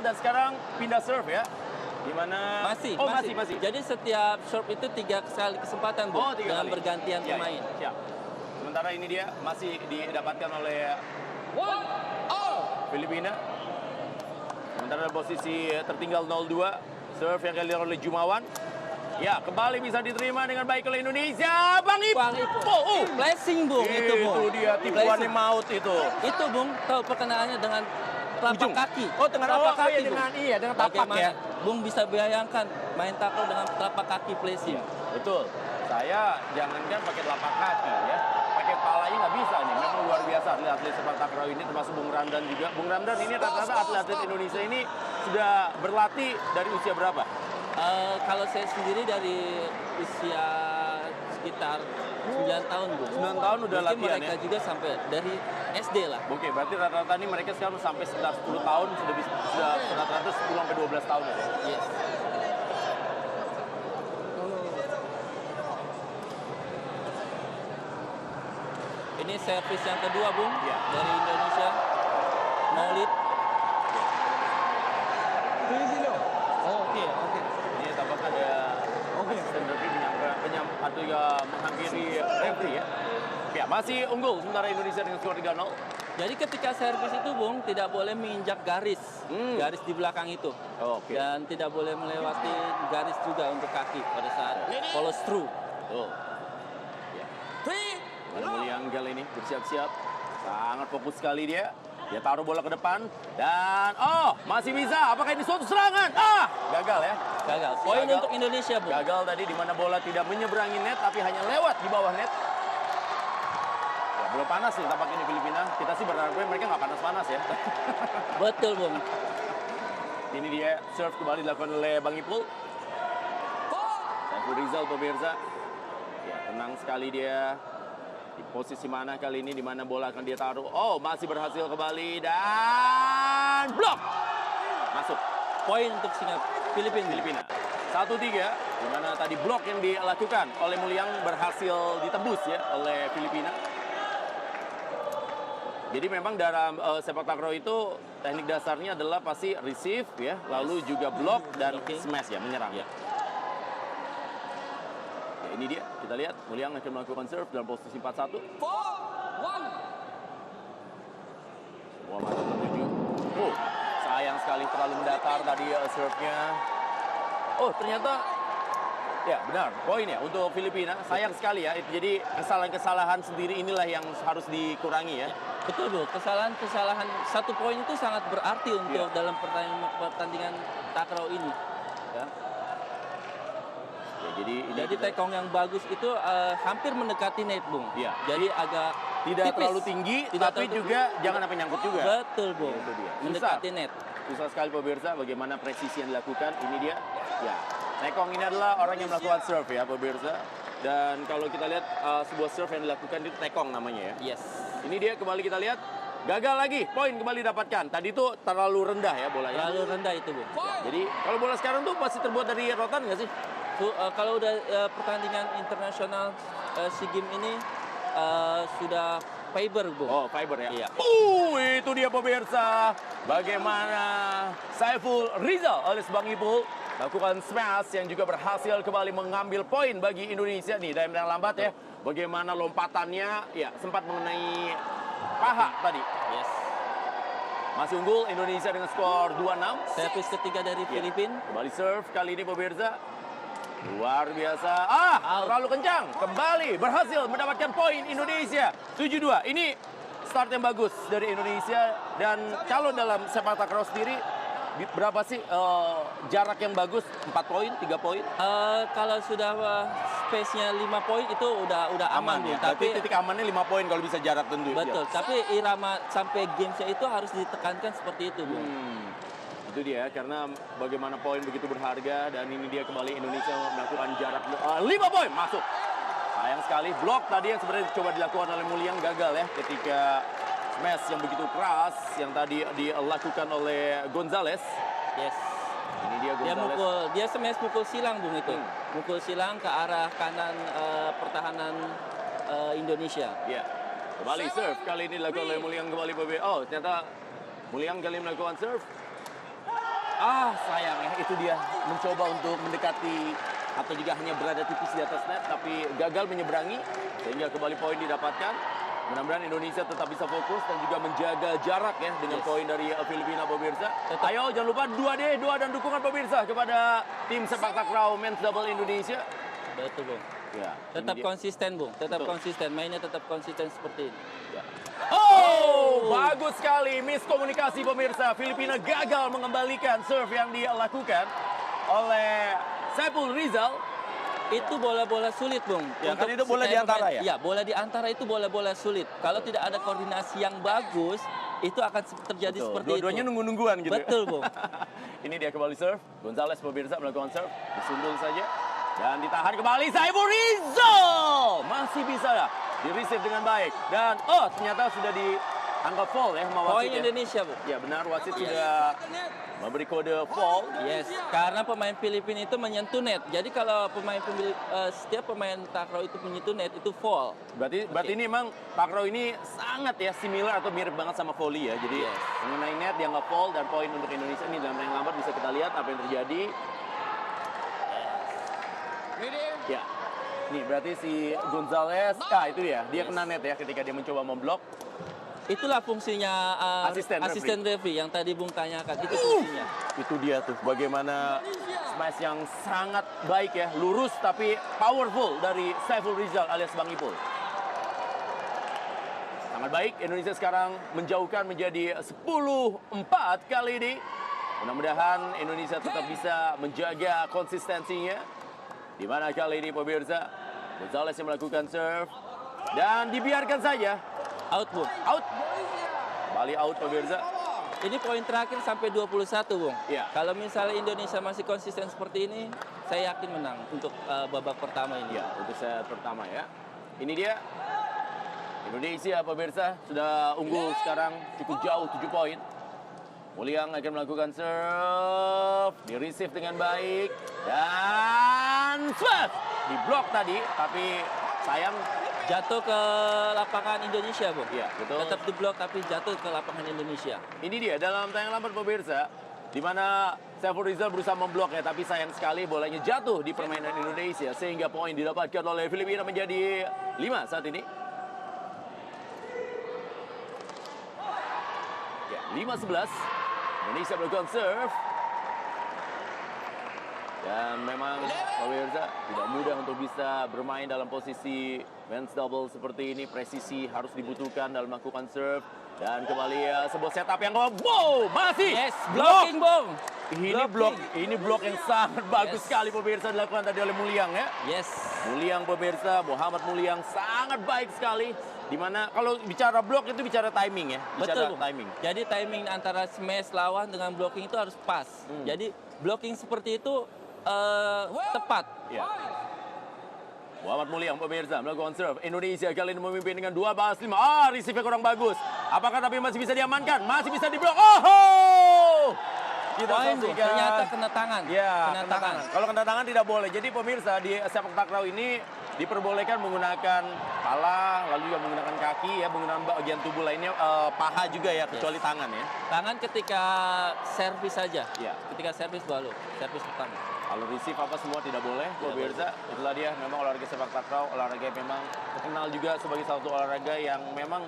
dan sekarang pindah serve ya. Di mana masih. Jadi setiap serve itu 3 kali kesempatan, Bu. Oh, 3 dengan kali. bergantian Ya, pemain. siap. Sementara ini dia masih didapatkan oleh Filipina. Sementara dalam posisi tertinggal 0-2. Serve yang kali oleh Jumawan. Ya, kembali bisa diterima dengan baik oleh Indonesia. Bang Ipo. Flashing, Bung. Itu, Bung. Itu dia tipuannya maut itu. Itu, Bung, tahu perkenaannya dengan telapak kaki. Oh, telapak kaki, dengan tapak Bagaimana ya. Bung bisa bayangkan main tackle dengan telapak kaki flashing. Betul. Saya jangankan pakai telapak kaki ya. Pakai palanya nggak bisa nih. Memang luar biasa atlet-atlet sepak takraw ini, termasuk Bung Ramdan juga. Bung Ramdan ini rata-rata atlet-atlet Indonesia ini sudah berlatih dari usia berapa? Kalau saya sendiri dari usia sekitar 9 tahun, Bu. 9 tahun udah Mungkin latihan mereka ya? juga sampai dari SD lah. Oke, berarti rata-rata ini mereka sekarang sampai sekitar 10 tahun sudah rata-rata 10 sampai 12 tahun ya. Yes. Ini servis yang kedua, Bung, Ya. dari Indonesia. Maulid. Ini tampaknya ada asisten referee atau ya menghampiri referee ya. Ya, masih unggul sementara Indonesia dengan skor 3-0. Jadi ketika servis itu, Bung, tidak boleh menginjak garis. Garis di belakang itu. Oke. Dan tidak boleh melewati garis juga untuk kaki pada saat follow through. Tuh. Ya. Mulyang kali ini bersiap-siap. Sangat fokus sekali dia. Dia taruh bola ke depan. Dan, masih bisa. Apakah ini suatu serangan? Gagal ya. Gagal. Poin Gagal. untuk Indonesia, Bung. Gagal tadi di mana bola tidak menyeberangi net, tapi hanya lewat di bawah net. Ya, belum panas nih tampaknya ini Filipina. Kita sih berharap mereka nggak panas-panas ya. Betul, Bung. Ini dia serve kembali dilakukan oleh Bang Ipul. Saiful Rizal pemirsa. Ya, tenang sekali dia. Di posisi mana kali ini, di mana bola akan dia taruh. Oh, masih berhasil kembali dan blok. Masuk. Poin untuk Filipina. 1-3, di mana tadi blok yang dilakukan oleh Mulyang berhasil ditembus ya oleh Filipina. Jadi memang dalam sepak takraw itu teknik dasarnya adalah pasti receive ya, lalu juga blok dan smash ya, menyerang. Ya, ini dia, kita lihat Mulyang akan melakukan serve dalam posisi 4-1. Semua mata tertuju. Sayang sekali terlalu mendatar tadi serve-nya. Ternyata ya benar, poin ya untuk Filipina. Sayang sekali ya, jadi kesalahan-kesalahan sendiri inilah yang harus dikurangi ya. Betul, Bu. Kesalahan 1 poin itu sangat berarti untuk dalam pertandingan takraw ini. Ya. Ya, jadi tekong yang bagus itu hampir mendekati net, Bung. Iya. Jadi agak Tidak tipis. terlalu tinggi, tapi juga jangan sampai nyangkut juga. Betul, Bung. Itu dia. Mendekati net. Susah sekali pemirsa bagaimana presisi yang dilakukan. Ini dia. Ya. Tekong ini adalah orang yang melakukan serve ya pemirsa. Dan kalau kita lihat sebuah serve yang dilakukan itu tekong namanya ya. Yes. Ini dia kembali kita lihat. Gagal lagi, poin kembali dapatkan. Tadi itu terlalu rendah ya bolanya. Terlalu rendah itu, Bu. Jadi kalau bola sekarang tuh masih terbuat dari rotan nggak sih? Kalau udah pertandingan internasional SEA Games ini sudah fiber, Bu. Oh, fiber ya? Iya. Itu dia pemirsa. Bagaimana Saiful Rizal alias Bang Ipul lakukan smash yang juga berhasil kembali mengambil poin bagi Indonesia nih. Dalam yang lambat ya. Bagaimana lompatannya ya sempat mengenai paha tadi. Yes. Masih unggul Indonesia dengan skor 2-6. Servis ketiga dari Filipina. Kembali serve kali ini pemirsa. Luar biasa. Terlalu kencang. Kembali berhasil mendapatkan poin Indonesia. 7-2. Ini start yang bagus dari Indonesia. Dan kalau dalam sepak takraw sendiri, berapa sih jarak yang bagus? 4 poin, 3 poin? Kalau sudah space-nya 5 poin itu udah aman, ya. Bu. Tapi titik amannya 5 poin kalau bisa jarak tentu. Betul. Ya. Tapi irama sampai gamesnya itu harus ditekankan seperti itu, Bu. Itu dia, karena bagaimana poin begitu berharga. Dan ini dia kembali Indonesia melakukan jarak 5 poin, masuk. Sayang sekali, blok tadi yang sebenarnya coba dilakukan oleh Mulyang gagal ya. Ketika smash yang begitu keras yang tadi dilakukan oleh Gonzales. Yes. Ini dia Gonzales. Dia smash mukul silang, Bung, itu. Mukul silang ke arah kanan pertahanan Indonesia. Ya. Kembali serve kali ini dilakukan oleh Mulyang kembali. Ternyata Mulyang kali melakukan serve. Sayang ya, itu dia mencoba untuk mendekati atau juga hanya berada tipis di atas net, tapi gagal menyeberangi sehingga kembali poin didapatkan. Mudah-mudahan Indonesia tetap bisa fokus dan juga menjaga jarak ya dengan poin dari Filipina pemirsa. Ayo jangan lupa doa dan dukungan pemirsa kepada tim sepak takraw men's double Indonesia. Betul, Bung. Ya, Tetap konsisten, Bung. Tetap konsisten. Mainnya tetap konsisten seperti ini. Ya. Bagus sekali miskomunikasi pemirsa. Filipina gagal mengembalikan serve yang dilakukan oleh Saiful Rizal. Itu bola-bola sulit, Bung. Ya, kan itu bola di antara ya? Ya, bola di antara itu bola-bola sulit. Kalau tidak ada koordinasi yang bagus, itu akan terjadi seperti itu. Dua-duanya nunggu-nungguan gitu. Betul, Bung. Ini dia kembali serve. Gonzales pemirsa melakukan serve. Disundul saja. Dan ditahan kembali Saiful Rizal. Masih bisa ya. Di-receive dengan baik. Dan ternyata sudah dianggap foul ya sama wasit. Poin Indonesia, Bung. Ya benar, wasit sudah memberi kode foul. Yes, karena pemain Filipina itu menyentuh net. Jadi kalau setiap pemain takraw itu menyentuh net itu foul. Berarti ini memang takraw ini sangat ya similar atau mirip banget sama volley ya. Jadi mengenai net dianggap foul dan poin untuk Indonesia. Ini dalam yang lambat bisa kita lihat apa yang terjadi. Ya, nih berarti si Gonzales, itu dia kena net ya ketika dia mencoba memblok. Itulah fungsinya asisten referee yang tadi Bung tanyakan. Itu fungsinya. Itu dia tuh bagaimana smash yang sangat baik ya, lurus tapi powerful dari Saiful Rizal alias Bang Ipul. Sangat baik, Indonesia sekarang menjauhkan menjadi 10-4 kali ini. Mudah-mudahan Indonesia tetap bisa menjaga konsistensinya. Di mana kali ini pemirsa, Gonzales yang melakukan serve dan dibiarkan saja. Out, Bung. Out. Kembali out pemirsa. Ini poin terakhir sampai 21, Bung. Iya. Kalau misalnya Indonesia masih konsisten seperti ini, saya yakin menang untuk babak pertama ini. Ya, untuk set pertama ya. Ini dia. Indonesia pemirsa sudah unggul sekarang cukup jauh 7 poin. Muliang akan melakukan serve, di-receive dengan baik, dan smash! Di-block tadi, tapi sayang jatuh ke lapangan Indonesia, Bung. Iya, betul. Tetap di-block tapi jatuh ke lapangan Indonesia. Ini dia dalam tayangan lambat pemirsa, di mana Saiful Rizal berusaha membloknya, tapi sayang sekali bolanya jatuh di permainan Indonesia, sehingga poin didapatkan oleh Filipina menjadi 5 saat ini. Ya, 5-11. Indonesia melakukan serve. Dan memang pemirsa tidak mudah untuk bisa bermain dalam posisi men's double seperti ini. Presisi harus dibutuhkan dalam melakukan serve. Dan kembali sebuah setup yang masih Yes, blocking, Bung. Ini blok yang sangat bagus sekali pemirsa dilakukan tadi oleh Muliang ya. Yes. Muliang pemirsa, Muhammad Muliang sangat baik sekali. Dimana kalau bicara blok itu bicara timing ya. Betul, Bung. Timing. Jadi timing antara smash lawan dengan blocking itu harus pas. Jadi blocking seperti itu tepat. Ya. Muhammad Muliang pemirsa melakukan serve. Indonesia kali ini memimpin dengan 12-5. Receive kurang bagus. Apakah tapi masih bisa diamankan? Masih bisa diblok. Kita saksikan. Ternyata kena tangan. Ya, kena tangan. Kalau kena tangan tidak boleh. Jadi pemirsa di sepak takraw ini diperbolehkan menggunakan kepala, lalu juga menggunakan kaki ya, menggunakan bagian tubuh lainnya, paha juga ya, kecuali tangan ya. Tangan ketika servis saja. Ya. Ketika servis baru, servis pertama. Kalau receive apa semua tidak boleh, pemirsa. Itulah dia, memang olahraga sepak takraw, olahraga yang memang terkenal juga sebagai salah satu olahraga yang memang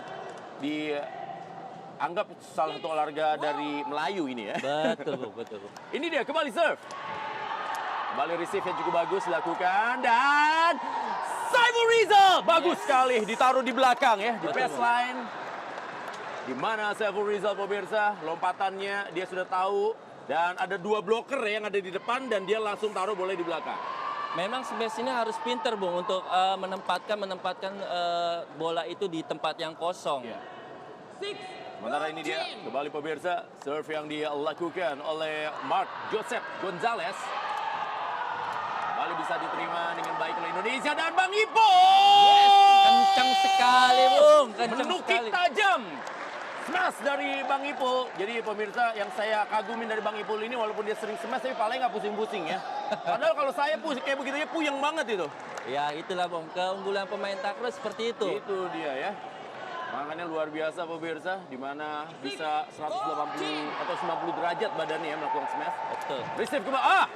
dianggap salah satu olahraga dari Melayu ini ya. Betul, Bu, betul, Bu. Ini dia, kembali serve. Kembali receive yang cukup bagus dilakukan, dan Saiful Rizal bagus sekali ditaruh di belakang ya, di baseline. Di mana Saiful Rizal pemirsa, lompatannya dia sudah tahu, dan ada 2 blocker yang ada di depan dan dia langsung taruh bola di belakang. Memang smash ini harus pinter, Bung, untuk menempatkan bola itu di tempat yang kosong. Ya. Sementara ini dia kembali pemirsa, serve yang dilakukan oleh Mark Joseph Gonzales. Kembali bisa diterima dengan baik oleh Indonesia, dan Bang Ipo. Kencang sekali, Bung. Kencang Menukik sekali. tajam. Smash dari Bang Ipul. Jadi pemirsa, yang saya kagumin dari Bang Ipul ini, walaupun dia sering smash tapi paling nggak pusing-pusing ya. Padahal kalau saya kayak begitu ya puyeng banget itu. Ya itulah, Bung. Keunggulan pemain takraw seperti itu. Itu dia ya. Makanya luar biasa pemirsa, di mana bisa 180 atau 90 derajat badannya ya melakukan smash. Betul. Receive kembali.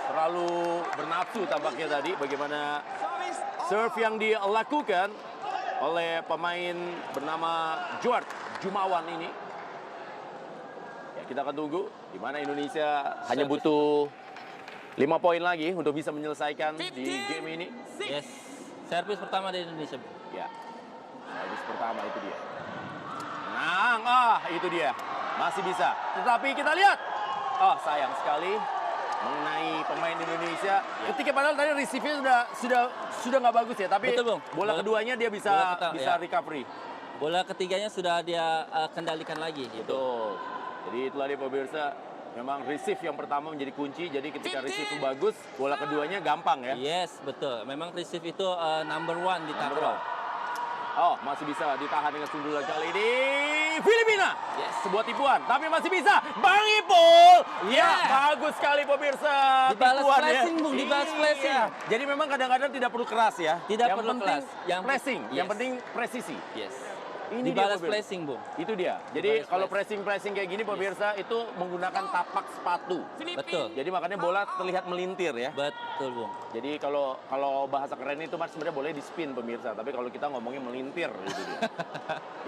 Terlalu bernafsu tampaknya tadi bagaimana serve yang dilakukan oleh pemain bernama George Jumawan ini. Ya, kita akan tunggu di mana Indonesia hanya butuh 5 poin lagi untuk bisa menyelesaikan di game ini. Yes. Servis pertama dari Indonesia. Ya. Servis pertama itu dia. Menang. Itu dia. Masih bisa. Tetapi kita lihat. Sayang sekali mengenai pemain Indonesia. Ketika padahal tadi receive-nya sudah nggak bagus ya, tapi Betul, Bung. bola keduanya dia bisa recovery. Bola ketiganya sudah dia kendalikan lagi gitu. Betul. Jadi itulah dia pemirsa, memang receive yang pertama menjadi kunci. Jadi ketika receive bagus, bola keduanya gampang ya. Yes, betul. Memang receive itu number one di takraw. Masih bisa ditahan dengan sundulan kali ini. Filipina. Yes. Sebuah tipuan, tapi masih bisa. Bang Ipul. Ya, bagus sekali pemirsa. Dibalas Tipuan flashing, ya. Bung. Dibalas flashing. Iya. Jadi memang kadang-kadang tidak perlu keras ya. Tidak yang perlu penting keras. Pressing. Yes. Yang penting presisi. Yes. Ini Dibalas dia, pemirsa. flashing, Bung. Itu dia. Jadi Dibalas kalau flashing. pressing kayak gini pemirsa itu menggunakan tapak sepatu. Betul. Jadi makanya bola terlihat melintir ya. Betul, Bung. Jadi kalau bahasa keren itu mas sebenarnya boleh di spin pemirsa, tapi kalau kita ngomongnya melintir gitu dia.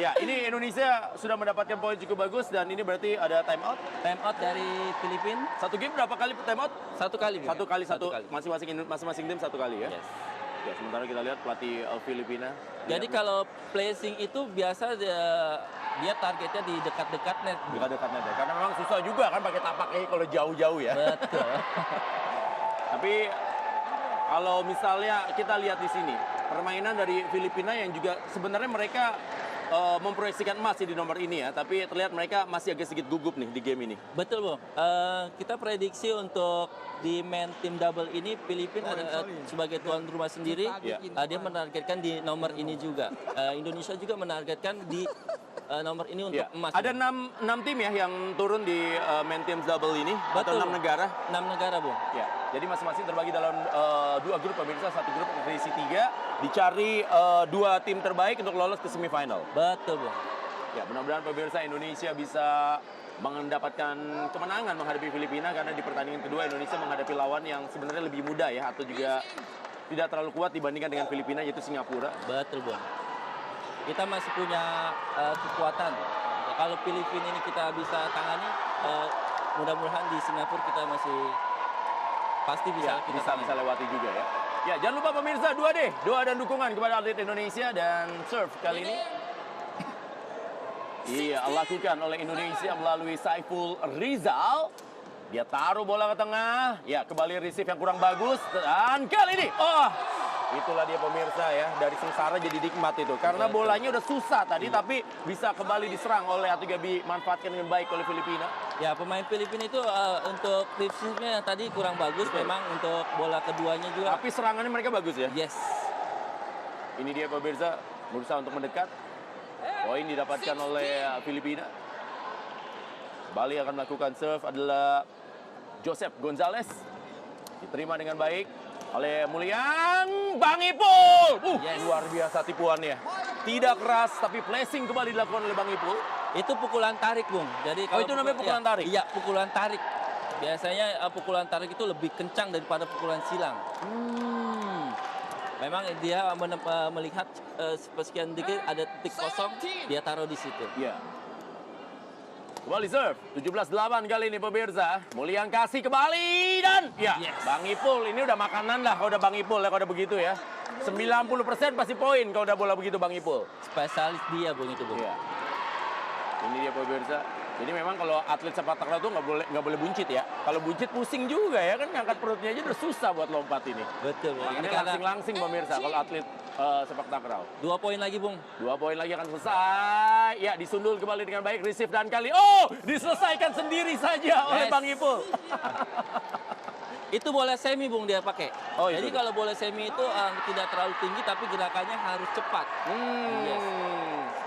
Ya, ini Indonesia sudah mendapatkan poin cukup bagus dan ini berarti ada time out. Time out dari Filipina Satu game berapa kali time out? satu kali, Bung. Satu kali. Masing-masing tim satu kali ya. Yes. Ya, sementara kita lihat pelatih Filipina. Jadi kalau placing itu biasa dia targetnya di dekat-dekat net. Dekat-dekat net ya. Karena memang susah juga kan pakai tapaknya kalau jauh-jauh ya. Betul. Tapi kalau misalnya kita lihat di sini, permainan dari Filipina yang juga sebenarnya mereka memproyeksikan emas di nomor ini ya, tapi terlihat mereka masih agak sedikit gugup nih di game ini. Betul, Bung. Kita prediksi untuk di main tim double ini Filipina sebagai tuan rumah sendiri, Ya. Dia menargetkan di nomor ini juga. Indonesia juga menargetkan di nomor ini untuk Ya. emas. Ada 6 tim ya yang turun di main teams double ini, atau Betul. 6 negara. 6 negara, Bung. Ya, jadi masing-masing terbagi dalam 2 grup pemirsa, satu grup berisi 3, dicari 2 tim terbaik untuk lolos ke semifinal. Betul, Bung. Ya, mudah-mudahan pemirsa Indonesia bisa mendapatkan kemenangan menghadapi Filipina karena di pertandingan kedua Indonesia menghadapi lawan yang sebenarnya lebih mudah ya atau juga tidak terlalu kuat dibandingkan dengan Filipina yaitu Singapura. Betul, Bung. Kita masih punya kekuatan. Kalau Filipina ini kita bisa tangani, mudah-mudahan di Singapura kita masih pasti bisa kita tangani. bisa lewati juga ya. Ya, jangan lupa pemirsa doa dan dukungan kepada atlet Indonesia dan serve kali ini lakukan oleh Indonesia melalui Saiful Rizal. Dia taruh bola ke tengah. Ya, kembali receive yang kurang bagus. Dan kali ini, itulah dia pemirsa ya. Dari sengsara jadi nikmat itu. Karena bolanya udah susah tadi, tapi bisa kembali diserang oleh atau dimanfaatkan dengan baik oleh Filipina. Ya, pemain Filipina itu untuk receive-nya tadi kurang bagus. Betul. Memang untuk bola keduanya juga. Tapi serangannya mereka bagus ya. Yes. Ini dia pemirsa, berusaha untuk mendekat. Poin didapatkan oleh Filipina. Bali akan melakukan serve adalah Joseph Gonzalez. Diterima dengan baik oleh Mulyang Bang Ipul. Yes. Luar biasa tipuannya. Tidak keras tapi flashing kembali dilakukan oleh Bang Ipul. Itu pukulan tarik, Bung. Jadi kalau itu namanya pukulan tarik? Iya, pukulan tarik. Biasanya pukulan tarik itu lebih kencang daripada pukulan silang. Memang dia melihat sekian dikit ada titik kosong, dia taruh di situ. Iya. Kembali serve, 17-8 kali ini pemirsa. Mulyang kasih kembali dan Yes. Bang Ipul ini udah makanan lah kalau udah Bang Ipul ya kalau udah begitu ya. 90% pasti poin kalau udah bola begitu Bang Ipul. Spesialis dia, Bung, itu, Bung. Iya. Ini dia pemirsa. Jadi memang kalau atlet sepak takraw tuh nggak boleh buncit ya. Kalau buncit pusing juga ya kan ngangkat perutnya aja udah susah buat lompat ini. Betul, Bung. Ini Makanya karena langsing-langsing pemirsa kalau atlet sepak takraw. 2 poin lagi, Bung. 2 poin lagi akan selesai. Ya, disundul kembali dengan baik, receive dan kali. Diselesaikan sendiri saja oleh Yes. Bang Ipul. Itu bola semi, Bung, dia pakai. Jadi Itu. kalau bola semi itu tidak terlalu tinggi tapi gerakannya harus cepat. Yes.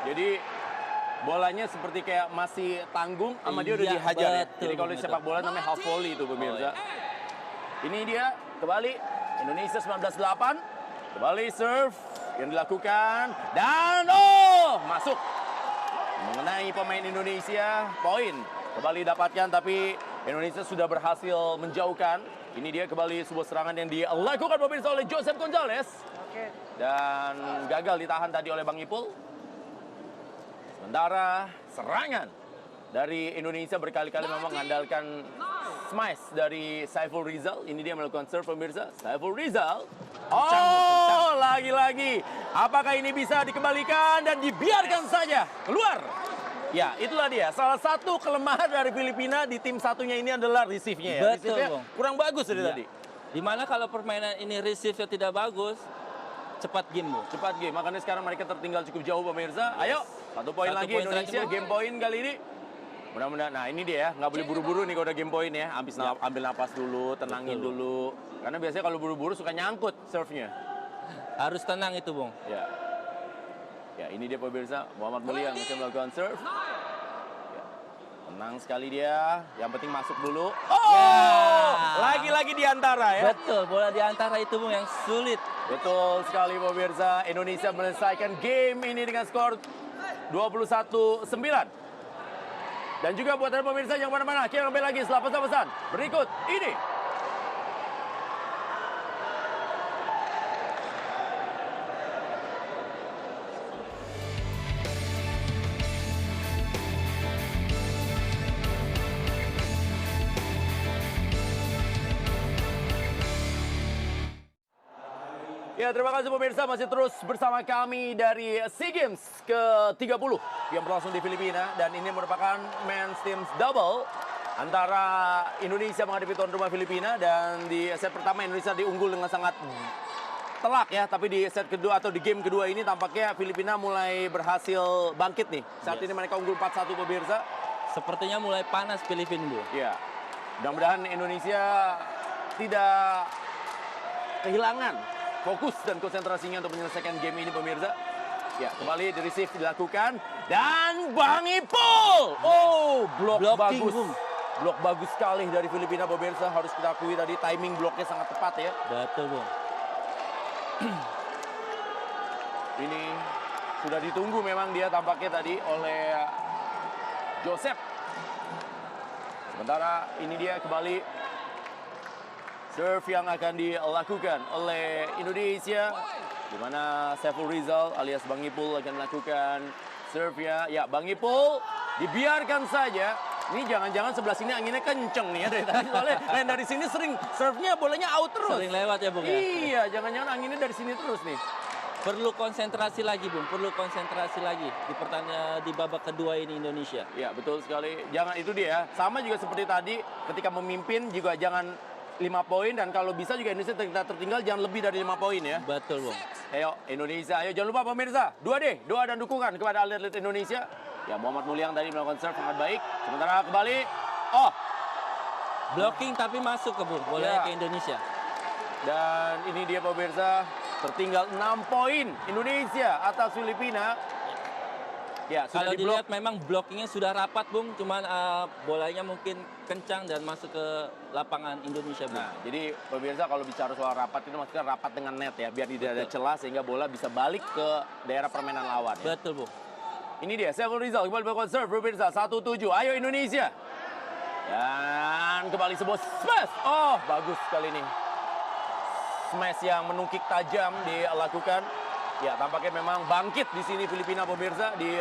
Jadi bolanya seperti kayak masih tanggung sama dia udah Iya, dihajar ya. betul, Jadi kalau di betul. sepak bola namanya half volley itu pemirsa. Ini dia kembali Indonesia 19-8. Kembali serve yang dilakukan dan masuk. Mengenai pemain Indonesia, poin kembali dapatkan, tapi Indonesia sudah berhasil menjauhkan. Ini dia kembali sebuah serangan yang dilakukan pemirsa oleh Joseph Gonzalez. Dan gagal ditahan tadi oleh Bang Ipul. Sementara serangan dari Indonesia berkali-kali memang mengandalkan smash dari Saiful Rizal. Ini dia melakukan serve pemirsa. Saiful Rizal. Oh, lagi-lagi. Apakah ini bisa dikembalikan dan dibiarkan saja keluar? Ya, itulah dia. Salah satu kelemahan dari Filipina di tim satunya ini adalah receive-nya ya. Betul, Receive-nya Bang. kurang bagus dari Iya. tadi. Dimana kalau permainan ini receive-nya tidak bagus, cepat game, Bung. Cepat game, makanya sekarang mereka tertinggal cukup jauh pemirsa. Ayo, satu poin Satu lagi poin Indonesia, terakhir, Bang. game point kali ini. Mudah-mudahan, nah ini dia ya, nggak boleh buru-buru nih kalau udah game point ya. Ambil napas dulu, tenangin Betul. dulu. Karena biasanya kalau buru-buru suka nyangkut serve-nya. Harus tenang itu, Bung. Ya. Ya, ini dia pemirsa, Muhammad Mulia yang bisa melakukan serve. Ya. Tenang sekali dia, yang penting masuk dulu. Oh! Lagi-lagi di antara ya. Betul, bola di antara itu, Bung, yang sulit. Betul sekali pemirsa, Indonesia menyelesaikan game ini dengan skor 21-9. Dan juga buat anda pemirsa yang mana-mana, kita kembali lagi setelah pesan-pesan berikut ini. Ya, terima kasih pemirsa masih terus bersama kami dari SEA Games ke-30 yang berlangsung di Filipina, dan ini merupakan men's teams double antara Indonesia menghadapi tuan rumah Filipina, dan di set pertama Indonesia diunggul dengan sangat telak ya, tapi di set kedua atau di game kedua ini tampaknya Filipina mulai berhasil bangkit nih. Saat ini mereka unggul 4-1 pemirsa. Sepertinya mulai panas Filipina, Bung. Ya, mudah-mudahan Indonesia tidak kehilangan fokus dan konsentrasinya untuk menyelesaikan game ini pemirsa. Ya, kembali di receive dilakukan dan Bang Ipul. Oh, blok Blocking, bagus. Bung. Blok bagus sekali dari Filipina pemirsa. Harus kita akui tadi timing bloknya sangat tepat ya. Betul, Bung. Ini sudah ditunggu memang dia tampaknya tadi oleh Joseph. Sementara ini dia kembali serve yang akan dilakukan oleh Indonesia, di mana Saiful Rizal alias Bang Ipul akan melakukan serve-nya. Ya, Bang Ipul dibiarkan saja. Ini jangan-jangan sebelah sini anginnya kenceng nih ya dari tadi, soalnya lain dari sini sering serve-nya bolanya out terus. Sering lewat ya, Bung, ya? Iya, jangan-jangan anginnya dari sini terus nih. Perlu konsentrasi lagi, Bung. Perlu konsentrasi lagi di pertandingan di babak kedua ini Indonesia. Ya, betul sekali. Jangan, itu dia. Sama juga seperti tadi, ketika memimpin juga jangan 5 poin, dan kalau bisa juga Indonesia tertinggal jangan lebih dari 5 poin ya. Betul, Bung. Ayo Indonesia, ayo jangan lupa pemirsa, 2D, doa dan dukungan kepada atlet-atlet Indonesia. Ya, Muhammad Mulia yang tadi melakukan serve sangat baik. Sementara kembali, Blocking tapi masuk ke, Bung. Bolanya Ya. ke Indonesia. dan ini dia pemirsa, tertinggal 6 poin Indonesia atas Filipina. Ya, sudah Kalau diblok. dilihat memang blockingnya sudah rapat, Bung. Cuman bolanya mungkin kencang dan masuk ke lapangan Indonesia, Bung. Nah, jadi pemirsa kalau bicara soal rapat itu maksudnya rapat dengan net ya, biar tidak ada celah sehingga bola bisa balik ke daerah permainan lawan ya. Betul, Bung. Ini dia, Saiful Rizal kembali melakukan serve pemirsa, 1-7. Ayo Indonesia. Dan kembali sebuah smash. Oh, bagus kali ini. Smash yang menukik tajam dilakukan. Ya, tampaknya memang bangkit di sini Filipina pemirsa di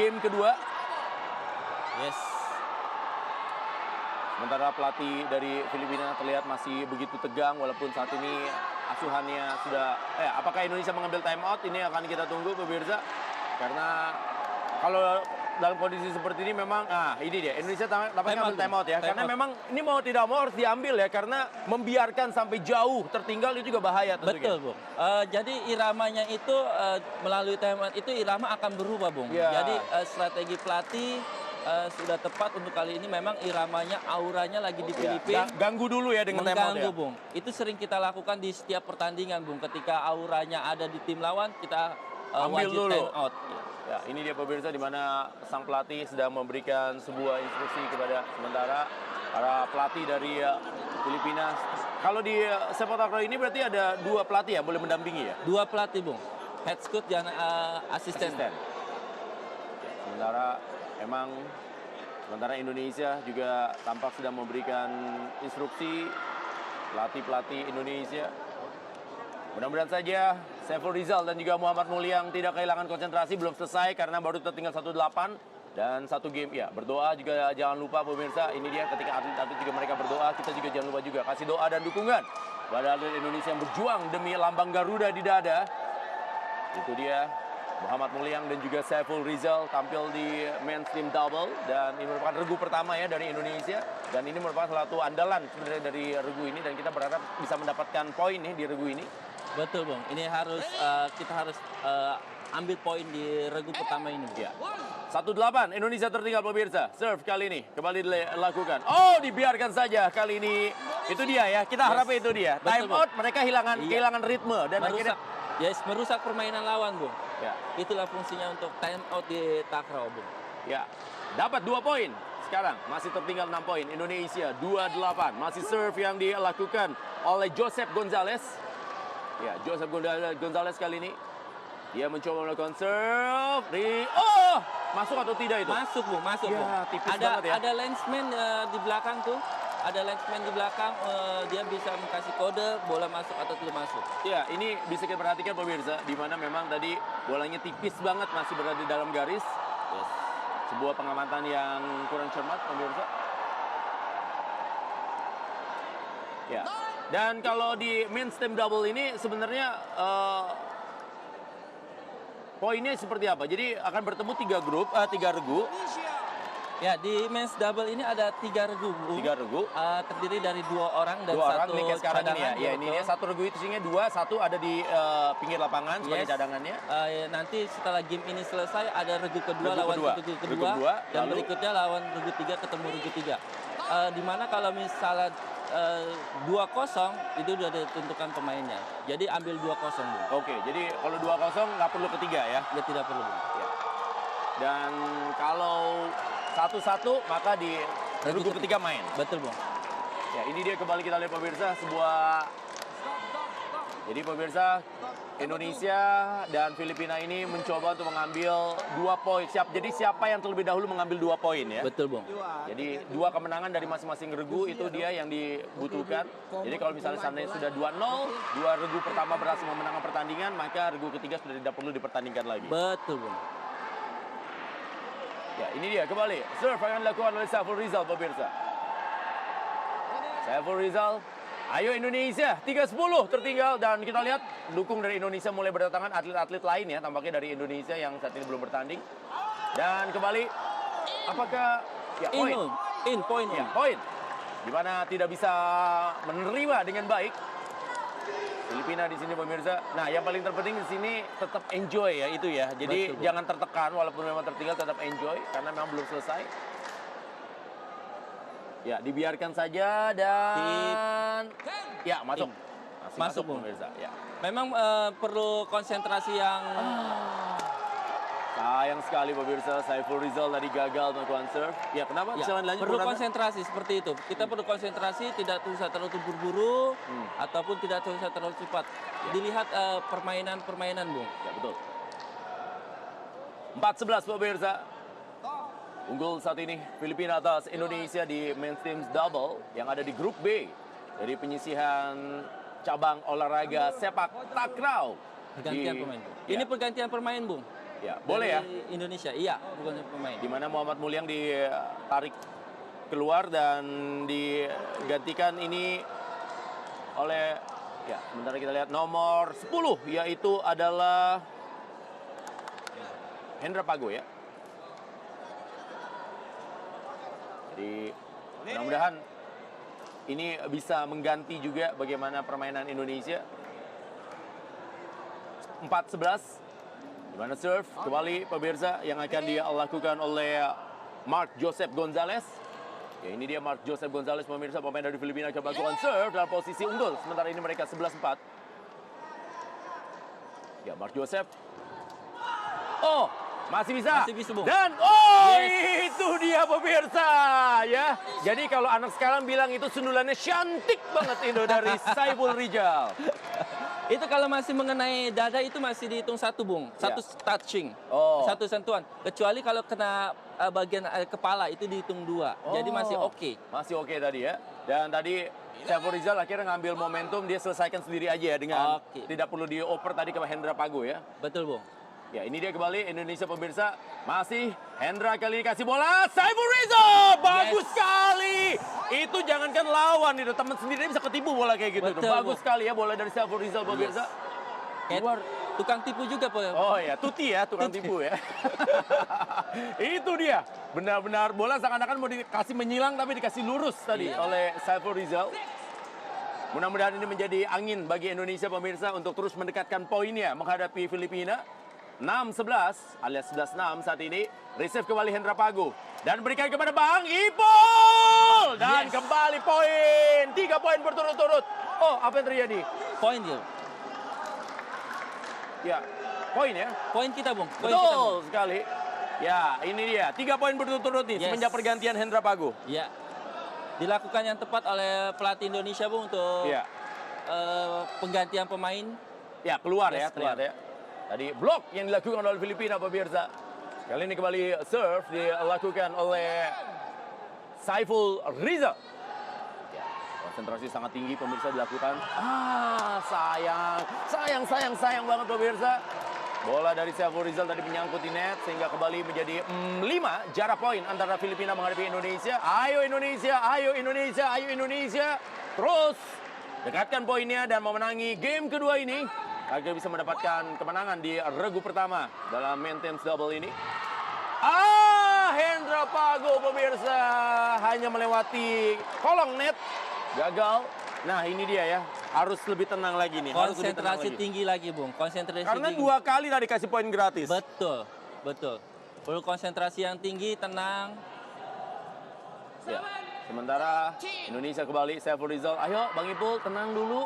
game kedua. Yes. Sementara pelatih dari Filipina terlihat masih begitu tegang walaupun saat ini asuhannya sudah apakah Indonesia mengambil time out, ini akan kita tunggu pemirsa. Karena kalau dalam kondisi seperti ini memang ini dia Indonesia tampaknya ambil time out ya. Karena memang ini mau tidak mau harus diambil ya, karena membiarkan sampai jauh tertinggal itu juga bahaya tentunya. Betul, Bung. Jadi iramanya itu melalui timeout itu irama akan berubah, Bung. Ya. Jadi strategi pelatih sudah tepat untuk kali ini. Memang iramanya, auranya lagi di Filipina. Ganggu dulu ya dengan time out ya. Mengganggu, Bung. Itu sering kita lakukan di setiap pertandingan, Bung. Ketika auranya ada di tim lawan, kita Ambil wajib dulu. time out. Ya, ini dia pemirsa di mana sang pelatih sedang memberikan sebuah instruksi kepada sementara para pelatih dari Filipina. Kalau di sepak takraw ini berarti ada 2 pelatih ya boleh mendampingi ya? 2 pelatih, Bung. Head coach dan asisten. Sementara Indonesia juga tampak sudah memberikan instruksi pelatih Indonesia. Mudah-mudahan saja Saiful Rizal dan juga Muhammad Mulyang tidak kehilangan konsentrasi, belum selesai karena baru tertinggal 1-8 dan satu game. Ya, berdoa juga jangan lupa pemirsa. Ini dia ketika atlet-atlet juga mereka berdoa, kita juga jangan lupa juga kasih doa dan dukungan pada atlet Indonesia yang berjuang demi lambang Garuda di dada. Itu dia Muhammad Mulyang dan juga Saiful Rizal tampil di men's team double, dan ini merupakan regu pertama ya dari Indonesia, dan ini merupakan salah satu andalan sebenarnya dari regu ini, dan kita berharap bisa mendapatkan poin nih di regu ini. Betul Bung, ini harus kita harus ambil poin di regu pertama ini. Ya. 1-8 Indonesia tertinggal pemirsa. Serve kali ini kembali dilakukan. Oh, dibiarkan saja kali ini. Itu dia ya. Kita harapnya itu dia. Betul, Time out mereka kehilangan ritme dan akhirnya merusak permainan lawan, Bung. ya. Itulah fungsinya untuk time out di takraw, Bung. Ya. Dapat 2 poin. Sekarang masih tertinggal 6 poin. Indonesia 2-8. Masih serve yang dilakukan oleh Joseph Gonzalez. Ya, Joseph Gonzalez kali ini dia mencoba melakukan serve. Oh, masuk atau tidak itu? Masuk, Bung, masuk, Ya, Bung. tipis Ada banget ya. ada linesman di belakang tuh. Ada linesman di belakang, dia bisa mengasih kode bola masuk atau tidak masuk. Ya, ini bisa kita perhatikan pemirsa, di mana memang tadi bolanya tipis banget, masih berada di dalam garis. Yes. Sebuah pengamatan yang kurang cermat pemirsa. Ya. Dan kalau di men's team double ini sebenarnya poinnya seperti apa? Jadi akan bertemu 3 regu. Ya, di men's double ini ada 3 regu, Bung. 3 regu. Terdiri dari 2 orang dan 2 orang satu ini kayak sekarang ini ya. cadangan. Ya, ini dia satu regu itu isinya 2, satu ada di pinggir lapangan sebagai Yes. cadangannya. Nanti setelah game ini selesai ada regu kedua Regu lawan kedua. regu Regu kedua, kedua, dan lalu? berikutnya lawan regu 3 ketemu regu 3. Dimana kalau misalnya 2-0 itu sudah ditentukan pemainnya. Jadi ambil 2-0, Bung. Oke, jadi kalau 2-0 nggak perlu ketiga ya. Dia tidak perlu, Bung. Ya. Dan kalau 1-1 maka di regu ketiga main. Betul, Bung. Ya, ini dia kembali kita lihat pemirsa sebuah. Jadi pemirsa, Indonesia dan Filipina ini mencoba untuk mengambil 2 poin. Jadi siapa yang terlebih dahulu mengambil 2 poin ya? Betul, Bung. Jadi 2 kemenangan dari masing-masing regu itu dia yang dibutuhkan. Jadi kalau misalnya seandainya sudah 2-0, 2 regu pertama berhasil memenangkan pertandingan, maka regu ketiga sudah tidak perlu dipertandingkan lagi. Betul, Bung. Ya, ini dia kembali. Serve akan dilakukan oleh Saiful Rizal pemirsa. Saiful Rizal. Ayo Indonesia, 3-10 tertinggal, dan kita lihat dukung dari Indonesia mulai berdatangan atlet-atlet lain ya, tampaknya dari Indonesia yang saat ini belum bertanding. Dan kembali, apakah ya Poin. ya, poin. Di mana tidak bisa menerima dengan baik Filipina di sini pemirsa. Nah, yang paling terpenting di sini tetap enjoy ya itu ya. Jadi Betul, jangan tertekan walaupun memang tertinggal, tetap enjoy karena memang belum selesai. Ya, dibiarkan saja dan ya masuk. Masuk Bung. pemirsa. Ya. Memang perlu konsentrasi yang Sayang sekali pemirsa, Saiful Rizal tadi gagal melakukan serve. Ya, kenapa? ya, Silakan lanjut. perlu Bung Rana. konsentrasi seperti itu. Kita perlu konsentrasi, tidak usah terlalu buru-buru ataupun tidak usah terlalu cepat. Dilihat permainan-permainan, Bung. Ya, betul. 4-11 pemirsa. Unggul saat ini Filipina atas Indonesia di men's team double yang ada di grup B dari penyisihan cabang olahraga sepak takraw. Pergantian pemain, Bung. Ya. Ini pergantian pemain, Bung. Ya, boleh ya. Dari Indonesia, iya, pergantian pemain. Di mana Muhammad Mulyang ditarik keluar dan digantikan ini oleh ya, sementara kita lihat nomor 10 yaitu adalah Hendra Pago ya. Jadi mudah-mudahan ini bisa mengganti juga bagaimana permainan Indonesia. 4-11. Di mana serve kembali pemirsa yang akan dilakukan oleh Mark Joseph Gonzalez. Ya, ini dia Mark Joseph Gonzalez pemirsa, pemain dari Filipina, coba melakukan serve dalam posisi unggul. Sementara ini mereka 11-4. Ya, Mark Joseph. Oh, masih bisa. Masih bisa, Bung. Dan itu dia pemirsa ya. Jadi kalau anak sekarang bilang itu sundulannya cantik banget Indo dari Saiful Rizal. Itu kalau masih mengenai dada itu masih dihitung satu, Bung. Satu touching. Oh. Satu sentuhan. Kecuali kalau kena bagian kepala itu dihitung 2. Jadi masih oke. Masih oke tadi ya. Dan tadi Saiful Rizal akhirnya ngambil momentum, dia selesaikan sendiri aja ya dengan tidak perlu dioper tadi ke Hendra Pago ya. Betul, Bung. Ya, ini dia kembali Indonesia pemirsa. Masih Hendra kali ini kasih bola. Saiful Rizal, bagus sekali. Itu jangankan lawan itu, teman sendiri bisa ketipu bola kayak gitu. Betul, Bagus sekali ya bola dari Saiful Rizal pemirsa. Kayak tukang tipu juga, Pak. Oh ya, Tuti ya, tukang tipu ya. Itu dia. Benar-benar bola seakan-akan mau dikasih menyilang tapi dikasih lurus tadi oleh Saiful Rizal. Mudah-mudahan ini menjadi angin bagi Indonesia pemirsa untuk terus mendekatkan poinnya menghadapi Filipina. 6-11 alias 11-6 saat ini. Receive kembali Hendra Pago. Dan berikan kepada Bang Ipul. Dan kembali poin. 3 poin berturut-turut. Oh, apa yang terjadi? Poin dia. Ya, poin ya. Poin kita, Bung. Poin Betul kita, Bung. sekali. Ya, ini dia. 3 poin berturut-turut nih semenjak pergantian Hendra Pago. Ya. Dilakukan yang tepat oleh pelatih Indonesia, Bung, untuk penggantian pemain. Ya, keluar ya, ternyata ya. Tadi blok yang dilakukan oleh Filipina pemirsa. Kali ini kembali serve dilakukan oleh Saiful Rizal. Ya, konsentrasi sangat tinggi pemirsa dilakukan. Sayang banget pemirsa. Bola dari Saiful Rizal tadi menyangkut di net sehingga kembali menjadi 5 jarak poin antara Filipina menghadapi Indonesia. Ayo Indonesia, ayo Indonesia, ayo Indonesia. Terus dekatkan poinnya dan memenangi game kedua ini agar bisa mendapatkan kemenangan di regu pertama dalam maintenance double ini. Hendra Pago pemirsa hanya melewati kolong net, gagal. Nah ini dia ya, harus lebih tenang lagi nih. Konsentrasi tinggi lagi, Bung. Konsentrasi karena tinggi. 2 kali tadi kasih poin gratis. Betul, betul. Perlu konsentrasi yang tinggi, tenang. Ya. Sementara Indonesia kembali, Saiful Rizal. Ayo Bang Ipul, tenang dulu.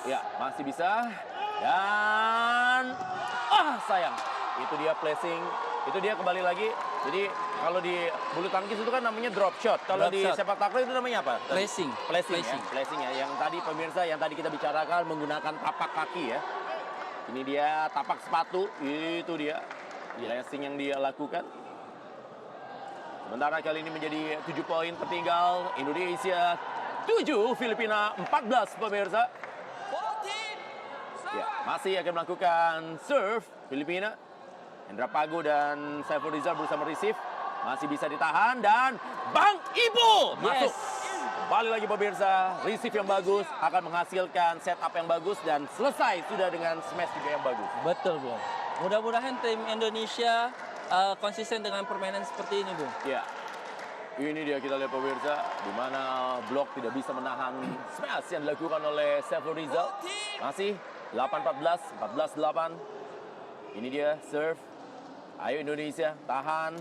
Ya, masih bisa. Dan sayang. Itu dia placing. Itu dia kembali lagi. Jadi kalau di bulu tangkis itu kan namanya drop shot. Kalau di sepak takraw itu namanya apa? Placing. Placing ya. Yang tadi pemirsa, yang tadi kita bicarakan menggunakan tapak kaki ya. Ini dia tapak sepatu. Itu dia. Placing yang dia lakukan. Sementara kali ini menjadi 7 poin tertinggal. Indonesia 7, Filipina 14 pemirsa. Ya, masih akan melakukan serve Filipina. Hendra Pago dan Saiful Rizal berusaha mereceive. Masih bisa ditahan dan Bang Ipul masuk. Kembali lagi pemirsa, receive yang bagus akan menghasilkan setup yang bagus dan selesai sudah dengan smash juga yang bagus. Betul, Bung. Mudah-mudahan tim Indonesia konsisten dengan permainan seperti ini, Bung. Ya. Ini dia kita lihat pemirsa, di mana blok tidak bisa menahan smash yang dilakukan oleh Saiful Rizal. Masih 8-14, 14-8. Ini dia serve. Ayo Indonesia, tahan.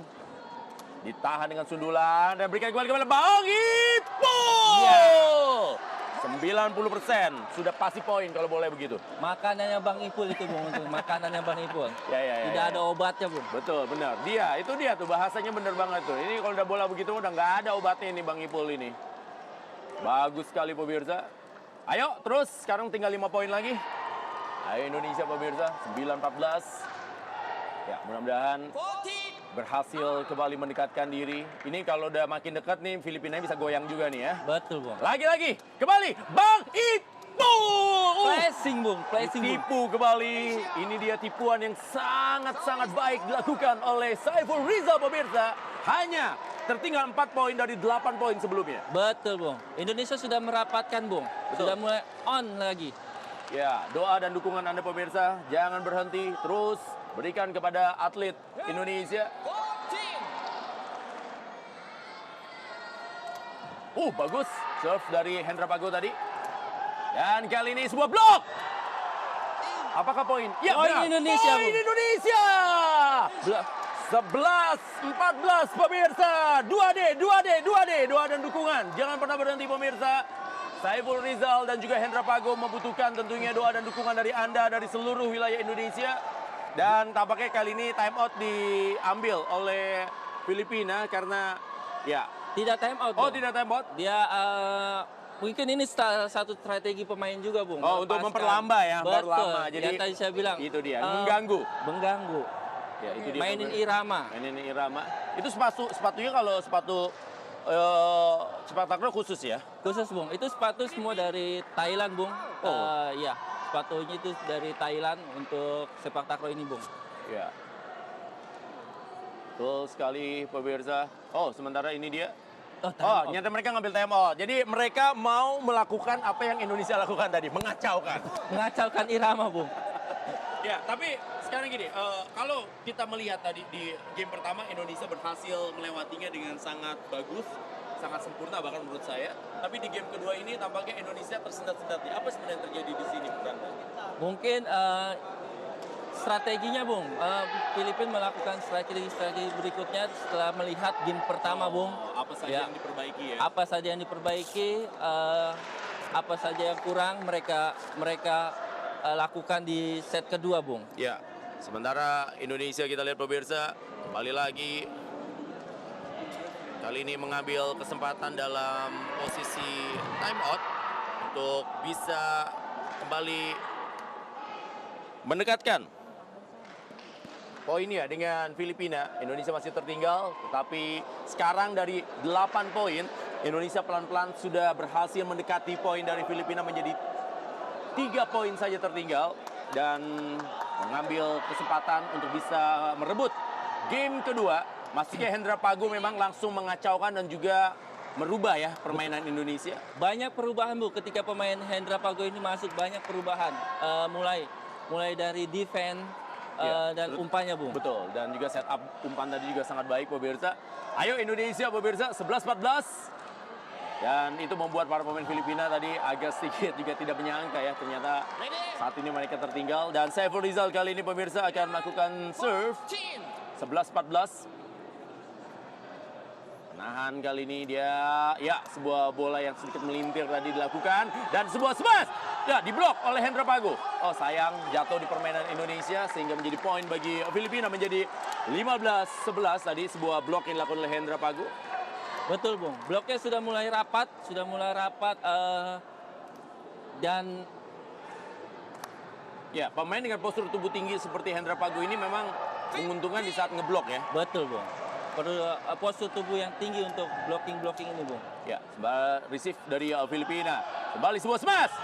Ditahan dengan sundulan dan berikan kembali kepada Bang Ipul. 90% sudah pasti poin kalau boleh begitu. Makanannya Bang Ipul itu, Bung, untuk makanannya Bang Ipul. Tidak ada obatnya, Bung. Betul, benar. Itu dia tuh bahasanya benar banget tuh. Ini kalau udah bola begitu udah nggak ada obatnya ini Bang Ipul ini. Bagus sekali pemirsa. Ayo terus, sekarang tinggal 5 poin lagi. Ayo Indonesia pemirsa, 9-14. Ya, mudah-mudahan berhasil kembali mendekatkan diri. Ini kalau udah makin dekat nih, Filipina bisa goyang juga nih ya. Betul, Bung. Lagi-lagi, kembali, Bang Ipul. Placing, Bung. Tipu kembali. Ini dia tipuan yang sangat-sangat baik dilakukan oleh Saiful Rizal pemirsa. Hanya tertinggal 4 poin dari 8 poin sebelumnya. Betul, Bung. Indonesia sudah merapatkan, Bung. Betul. Sudah mulai on lagi. Ya, doa dan dukungan Anda pemirsa. Jangan berhenti, terus berikan kepada atlet Indonesia. Bagus. Serve dari Hendra Pago tadi. Dan kali ini sebuah blok. Apakah poin? Ya, poin Indonesia, poin Indonesia. 11-14 pemirsa. 2D. Doa dan dukungan. Jangan pernah berhenti pemirsa. Saiful Rizal dan juga Hendra Pago membutuhkan tentunya doa dan dukungan dari Anda dari seluruh wilayah Indonesia. Dan tampaknya kali ini time out diambil oleh Filipina karena ya tidak time out. Oh, tidak time out. Dia mungkin ini salah satu strategi pemain juga, Bung. Oh, untuk Melepaskan. memperlambah ya, Betul. memperlama. Jadi Yang tadi saya bilang. itu dia, mengganggu. Mengganggu. Ya, itu dia. Mainin irama. Mainin irama. Itu sepatunya kalau sepatu sepak takraw khusus ya? Khusus, Bung. Itu sepatu semua dari Thailand, Bung. Oh. Iya, sepatunya itu dari Thailand untuk sepak takraw ini, Bung. Ya. Betul sekali pemirsa. Oh, sementara ini dia. Oh, Oh, ternyata mereka ngambil time out. Jadi mereka mau melakukan apa yang Indonesia lakukan tadi, mengacaukan. Mengacaukan irama, Bung. Ya, tapi sekarang gini, kalau kita melihat tadi di game pertama Indonesia berhasil melewatinya dengan sangat bagus, sangat sempurna bahkan menurut saya. Tapi di game kedua ini tampaknya Indonesia tersendat-sendat. Apa sebenarnya yang terjadi di sini, Bung? Mungkin strateginya, Bung. Filipina melakukan strategi berikutnya setelah melihat game pertama, Bung. Apa saja Ya. yang diperbaiki ya? Apa saja yang diperbaiki, apa saja yang kurang mereka lakukan di set kedua, Bung. Ya, sementara Indonesia kita lihat pemirsa kembali lagi kali ini mengambil kesempatan dalam posisi time out untuk bisa kembali mendekatkan poinnya dengan Filipina. Indonesia masih tertinggal, tetapi sekarang dari 8 poin, Indonesia pelan-pelan sudah berhasil mendekati poin dari Filipina menjadi 3 poin saja tertinggal dan mengambil kesempatan untuk bisa merebut game kedua. Masuknya Hendra Pagu memang langsung mengacaukan dan juga merubah ya permainan Indonesia. Banyak perubahan, Bu. Ketika pemain Hendra Pago ini masuk, banyak perubahan. Mulai dari defense dan umpannya, Bung. Betul, dan juga setup umpan tadi juga sangat baik pemirsa. Ayo Indonesia pemirsa, 11-14. Dan itu membuat para pemain Filipina tadi agak sedikit juga tidak menyangka ya. Ternyata saat ini mereka tertinggal. Dan Saiful Rizal kali ini pemirsa akan melakukan serve. 11-14. Menahan kali ini dia. Ya, sebuah bola yang sedikit melintir tadi dilakukan. Dan sebuah smash. Ya, diblok oleh Hendra Pago. Oh sayang, jatuh di permainan Indonesia. Sehingga menjadi poin bagi Filipina menjadi 15-11. Tadi sebuah blok yang dilakukan oleh Hendra Pago. Betul, Bung. Bloknya sudah mulai rapat, dan ya, pemain dengan postur tubuh tinggi seperti Hendra Pago ini memang menguntungkan di saat ngeblok ya. betul, Bung. Perlu postur tubuh yang tinggi untuk blocking ini, Bung. Ya, receive dari Filipina. Kembali sebuah smash.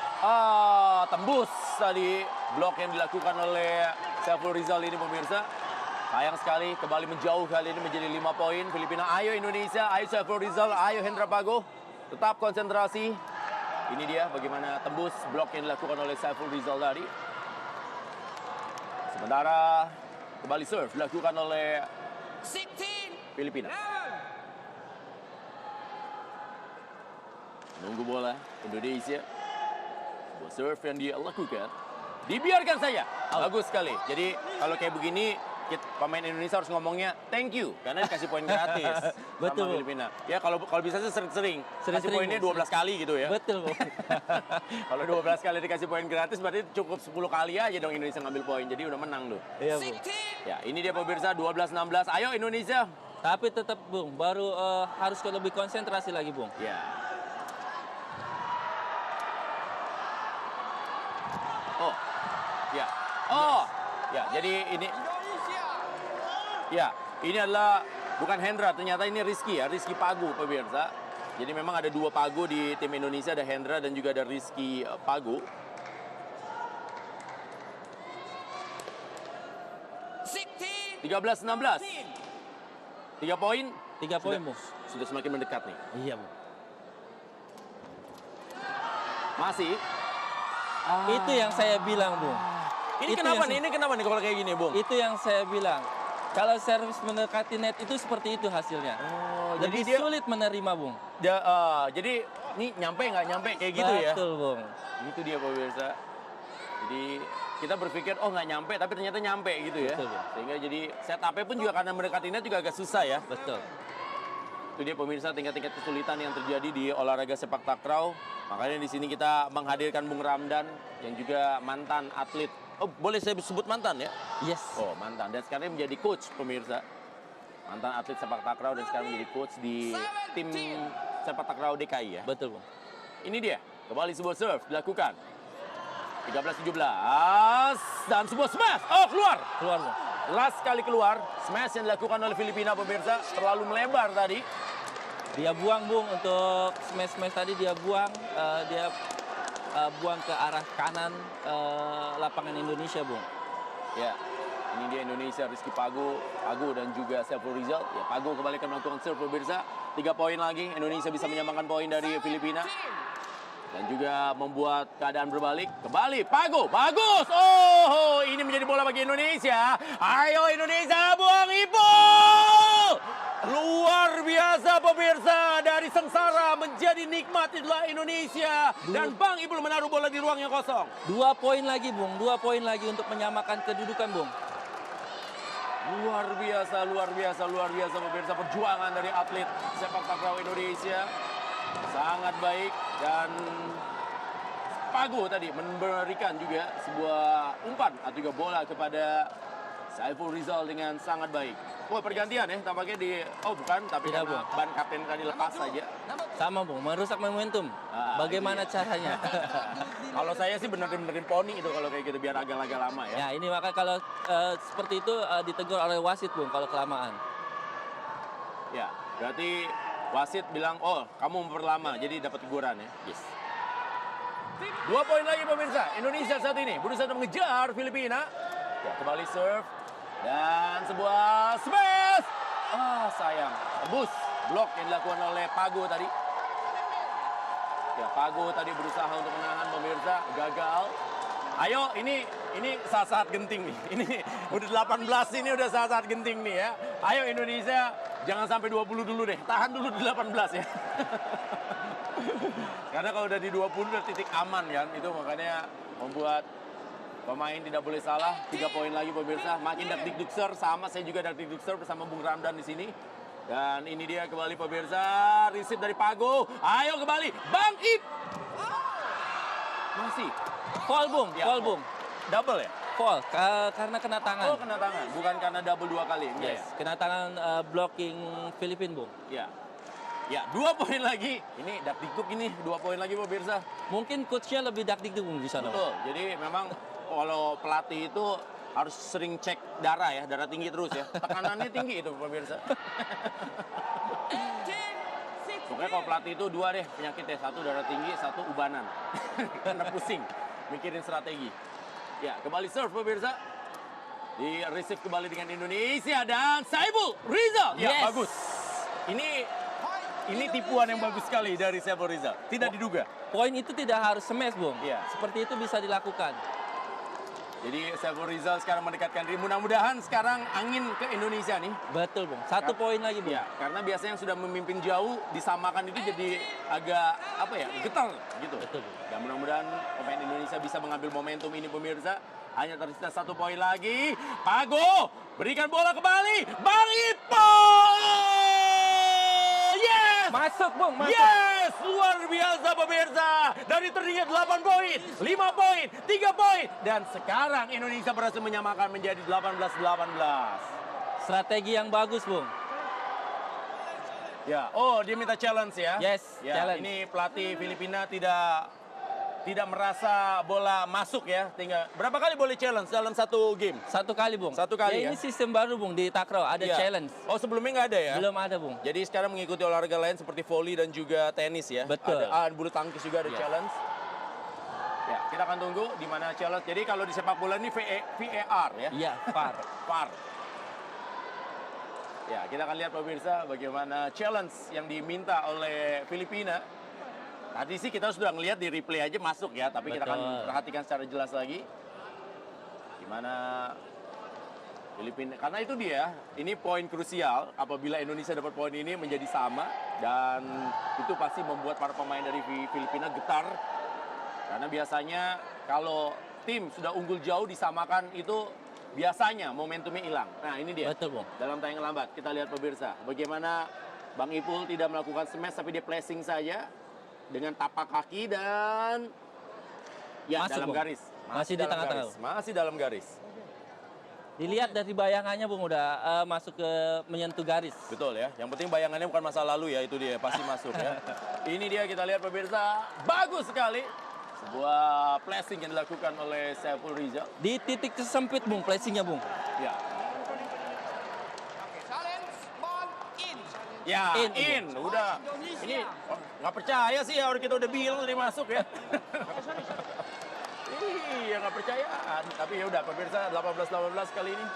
Tembus tadi blok yang dilakukan oleh Saiful Rizal ini pemirsa. Sayang sekali, kembali menjauh kali ini menjadi 5 poin. Filipina, ayo Indonesia, ayo Saiful Rizal, ayo Hendra Pago. Tetap konsentrasi. Ini dia bagaimana tembus blok yang dilakukan oleh Saiful Rizal tadi. Sementara kembali serve dilakukan oleh Filipina. Menunggu bola Indonesia. Sebuah serve yang dia lakukan. Dibiarkan saja. Bagus sekali. Jadi kalau kayak begini pemain Indonesia harus ngomongnya thank you karena dikasih poin gratis Betul, sama Filipina. Ya kalau bisa sih sering-sering. Kasih poinnya Bu. 12 kali gitu ya. Betul, Bung. Kalau 12 kali dikasih poin gratis berarti cukup 10 kali aja dong Indonesia ngambil poin. Jadi udah menang tuh. Iya, Bung. Ya, ini dia pemirsa 12-16. Ayo Indonesia. Tapi tetap, Bung, baru harus lebih konsentrasi lagi, Bung. Ya. Oh. Ya. Oh. Ya, jadi ini ya, ini adalah bukan Hendra, ternyata ini Rizky ya, Rizky Pagu pemirsa. Jadi memang ada 2 Pagu di tim Indonesia, ada Hendra dan juga ada Rizky Pagu. 13-16. 3 poin. 3 poin, Bung. Sudah semakin mendekat nih. Iya, Bung. Masih. Itu yang saya bilang, Bung. Ini Itu kenapa yang nih? Ini kenapa nih kalau kayak gini, Bung? Itu yang saya bilang. Kalau servis mendekati net itu seperti itu hasilnya. Oh, Lebih jadi dia sulit menerima, Bung. jadi ini nyampe nggak nyampe kayak gitu ya? Betul, Bung. Itu dia pemirsa. Jadi kita berpikir oh nggak nyampe tapi ternyata nyampe gitu ya. Betul, Bung. Sehingga jadi setup-nya pun juga karena mendekati net juga agak susah ya. Betul. Itu dia pemirsa tingkat-tingkat kesulitan yang terjadi di olahraga sepak takraw. Makanya di sini kita menghadirkan Bung Ramdan yang juga mantan atlet. Oh, boleh saya sebut mantan ya? Yes. Oh, mantan. Dan sekarang menjadi coach pemirsa. Mantan atlet sepak takraw dan sekarang menjadi coach di tim sepak takraw DKI ya. Betul, Bung. ini dia. Kembali sebuah serve dilakukan. 13-17 dan sebuah smash. Oh, keluar. Keluar Bung. Last kali keluar. Smash yang dilakukan oleh Filipina pemirsa terlalu melebar tadi. Dia buang Bung untuk smash tadi dia buang. Dia buang ke arah kanan lapangan Indonesia Bung. Ya, ini dia Indonesia, Rizky Pago dan juga Saiful Rizal. Ya, Pago kembali akan melakukan serve pemirsa. 3 poin lagi, Indonesia bisa menyamakan poin dari Filipina. Dan juga membuat keadaan berbalik. Kembali, Pago, bagus. Oh, ini menjadi bola bagi Indonesia. Ayo Indonesia, buang Ipul. Luar biasa pemirsa, dari sengsara menjadi nikmat itulah Indonesia. Dan Bang Ipul menaruh bola di ruang yang kosong. 2 poin lagi Bung, 2 poin lagi untuk menyamakan kedudukan Bung. Luar biasa pemirsa, perjuangan dari atlet sepak takraw Indonesia. Sangat baik dan Pago tadi memberikan juga sebuah umpan atau juga bola kepada Saiful Rizal dengan sangat baik. Oh, pergantian ya tampaknya di bukan, tapi Tidak, karena Bung. ban kapten tadi lepas saja. Sama Bung, merusak momentum. Bagaimana caranya? Kalau saya sih benerin poni itu kalau kayak gitu biar agak lama ya. Ya ini maka kalau seperti itu ditegur oleh wasit Bung kalau kelamaan. Ya, berarti wasit bilang, oh kamu memperlama, jadi dapat teguran ya. Yes. 2 poin lagi pemirsa, Indonesia saat ini berusaha mengejar Filipina. Ya, kembali serve dan sebuah smash. Sayang, tebus blok yang dilakukan oleh Pago tadi. Ya, Pago tadi berusaha untuk menahan pemirsa, gagal. Ayo, ini saat-saat genting nih. Ini udah 18 ini udah saat-saat genting nih ya. Ayo Indonesia, jangan sampai 20 dulu deh. Tahan dulu di 18 ya. Karena kalau udah di 20 udah titik aman kan. Itu makanya membuat pemain tidak boleh salah. 3 poin lagi pemirsa. Makin dakdikdukser, sama saya juga dakdikdukser bersama Bung Ramdan di sini. Dan ini dia kembali pemirsa, receive dari Pago. Ayo kembali, Bang Ip. Masih. Fall Bung, Ya, fall Bung. Double ya? Fall karena kena tangan. Oh, kena tangan. Bukan karena double 2 kali. Enggak Yes, kena tangan blocking Filipin Bung. ya? Ya, 2 poin lagi. Ini dakdikduk ini 2 poin lagi pemirsa. Mungkin coachnya lebih dakdikduk Bung di sana. Bung. Betul. Jadi memang kalau pelatih itu harus sering cek darah ya, darah tinggi terus ya. Tekanannya tinggi itu pemirsa. Pokoknya kalau pelatih itu 2 deh penyakitnya. 1 darah tinggi, 1 ubanan. Karena pusing mikirin strategi. Ya, kembali serve pemirsa. Di receive kembali dengan Indonesia dan Saiful Rizal. Ya, Yes. bagus. Ini tipuan yang bagus sekali dari Saiful Rizal. Tidak diduga. Poin itu tidak harus smash Bung. Iya. Seperti itu bisa dilakukan. Jadi Saiful Rizal sekarang mendekatkan diri. Mudah-mudahan sekarang angin ke Indonesia nih. Betul Bung. 1 poin lagi Bung. Ya, karena biasanya yang sudah memimpin jauh disamakan itu jadi agak getar gitu. Betul, Bung. Dan mudah-mudahan pemain Indonesia bisa mengambil momentum ini pemirsa. Hanya tersisa 1 poin lagi. Pago berikan bola kembali. Bang Ipul! Yes! Masuk Bung, masuk. Yes! Luar biasa pemirsa. Dari tadinya 8 poin, 5 poin, 3 poin. Dan sekarang Indonesia berhasil menyamakan menjadi 18-18. Strategi yang bagus Bung. Ya, oh dia minta challenge ya? Yes, ya, challenge. Ini pelatih Filipina tidak merasa bola masuk ya. Tinggal berapa kali boleh challenge dalam 1 game? 1 kali Bung. 1 kali ya? Ini sistem baru Bung di takraw, ada Ya. challenge. Oh sebelumnya nggak ada ya? Belum ada Bung. Jadi sekarang mengikuti olahraga lain seperti volley dan juga tenis ya? Betul. Ada bulu tangkis juga ada Yes. challenge. Ya, kita akan tunggu di mana challenge. Jadi kalau di sepak bola ini VAR ya? Iya, VAR. VAR. Ya, kita akan lihat pemirsa bagaimana challenge yang diminta oleh Filipina. Tadi sih kita sudah ngelihat di replay aja masuk ya, tapi kita akan Betul. perhatikan secara jelas lagi. Gimana Filipina, karena itu dia, ini poin krusial apabila Indonesia dapat poin ini menjadi sama. Dan itu pasti membuat para pemain dari Filipina getar. Karena biasanya kalau tim sudah unggul jauh disamakan itu biasanya momentumnya hilang. Nah ini dia. Betul Bung. Dalam tayangan lambat kita lihat pemirsa bagaimana Bang Ipul tidak melakukan smash tapi dia placing saja dengan tapak kaki dan ya Masuk, dalam Bung. garis. Masih di dalam tengah-tengah. garis. Masih dalam garis. Dilihat dari bayangannya Bung udah masuk ke menyentuh garis. Betul ya. Yang penting bayangannya bukan masa lalu ya, itu dia pasti masuk ya. Ini dia kita lihat pemirsa, bagus sekali. Sebuah flashing yang dilakukan oleh Saiful Rizal. Di titik sempit Bung, flashingnya Bung. Ya. Ya, in. Udah. Ini nggak percaya sih ya, orang kita udah bilang tadi masuk ya. Iya, nggak percayaan. Tapi ya udah pemirsa, 18-18 kali ini.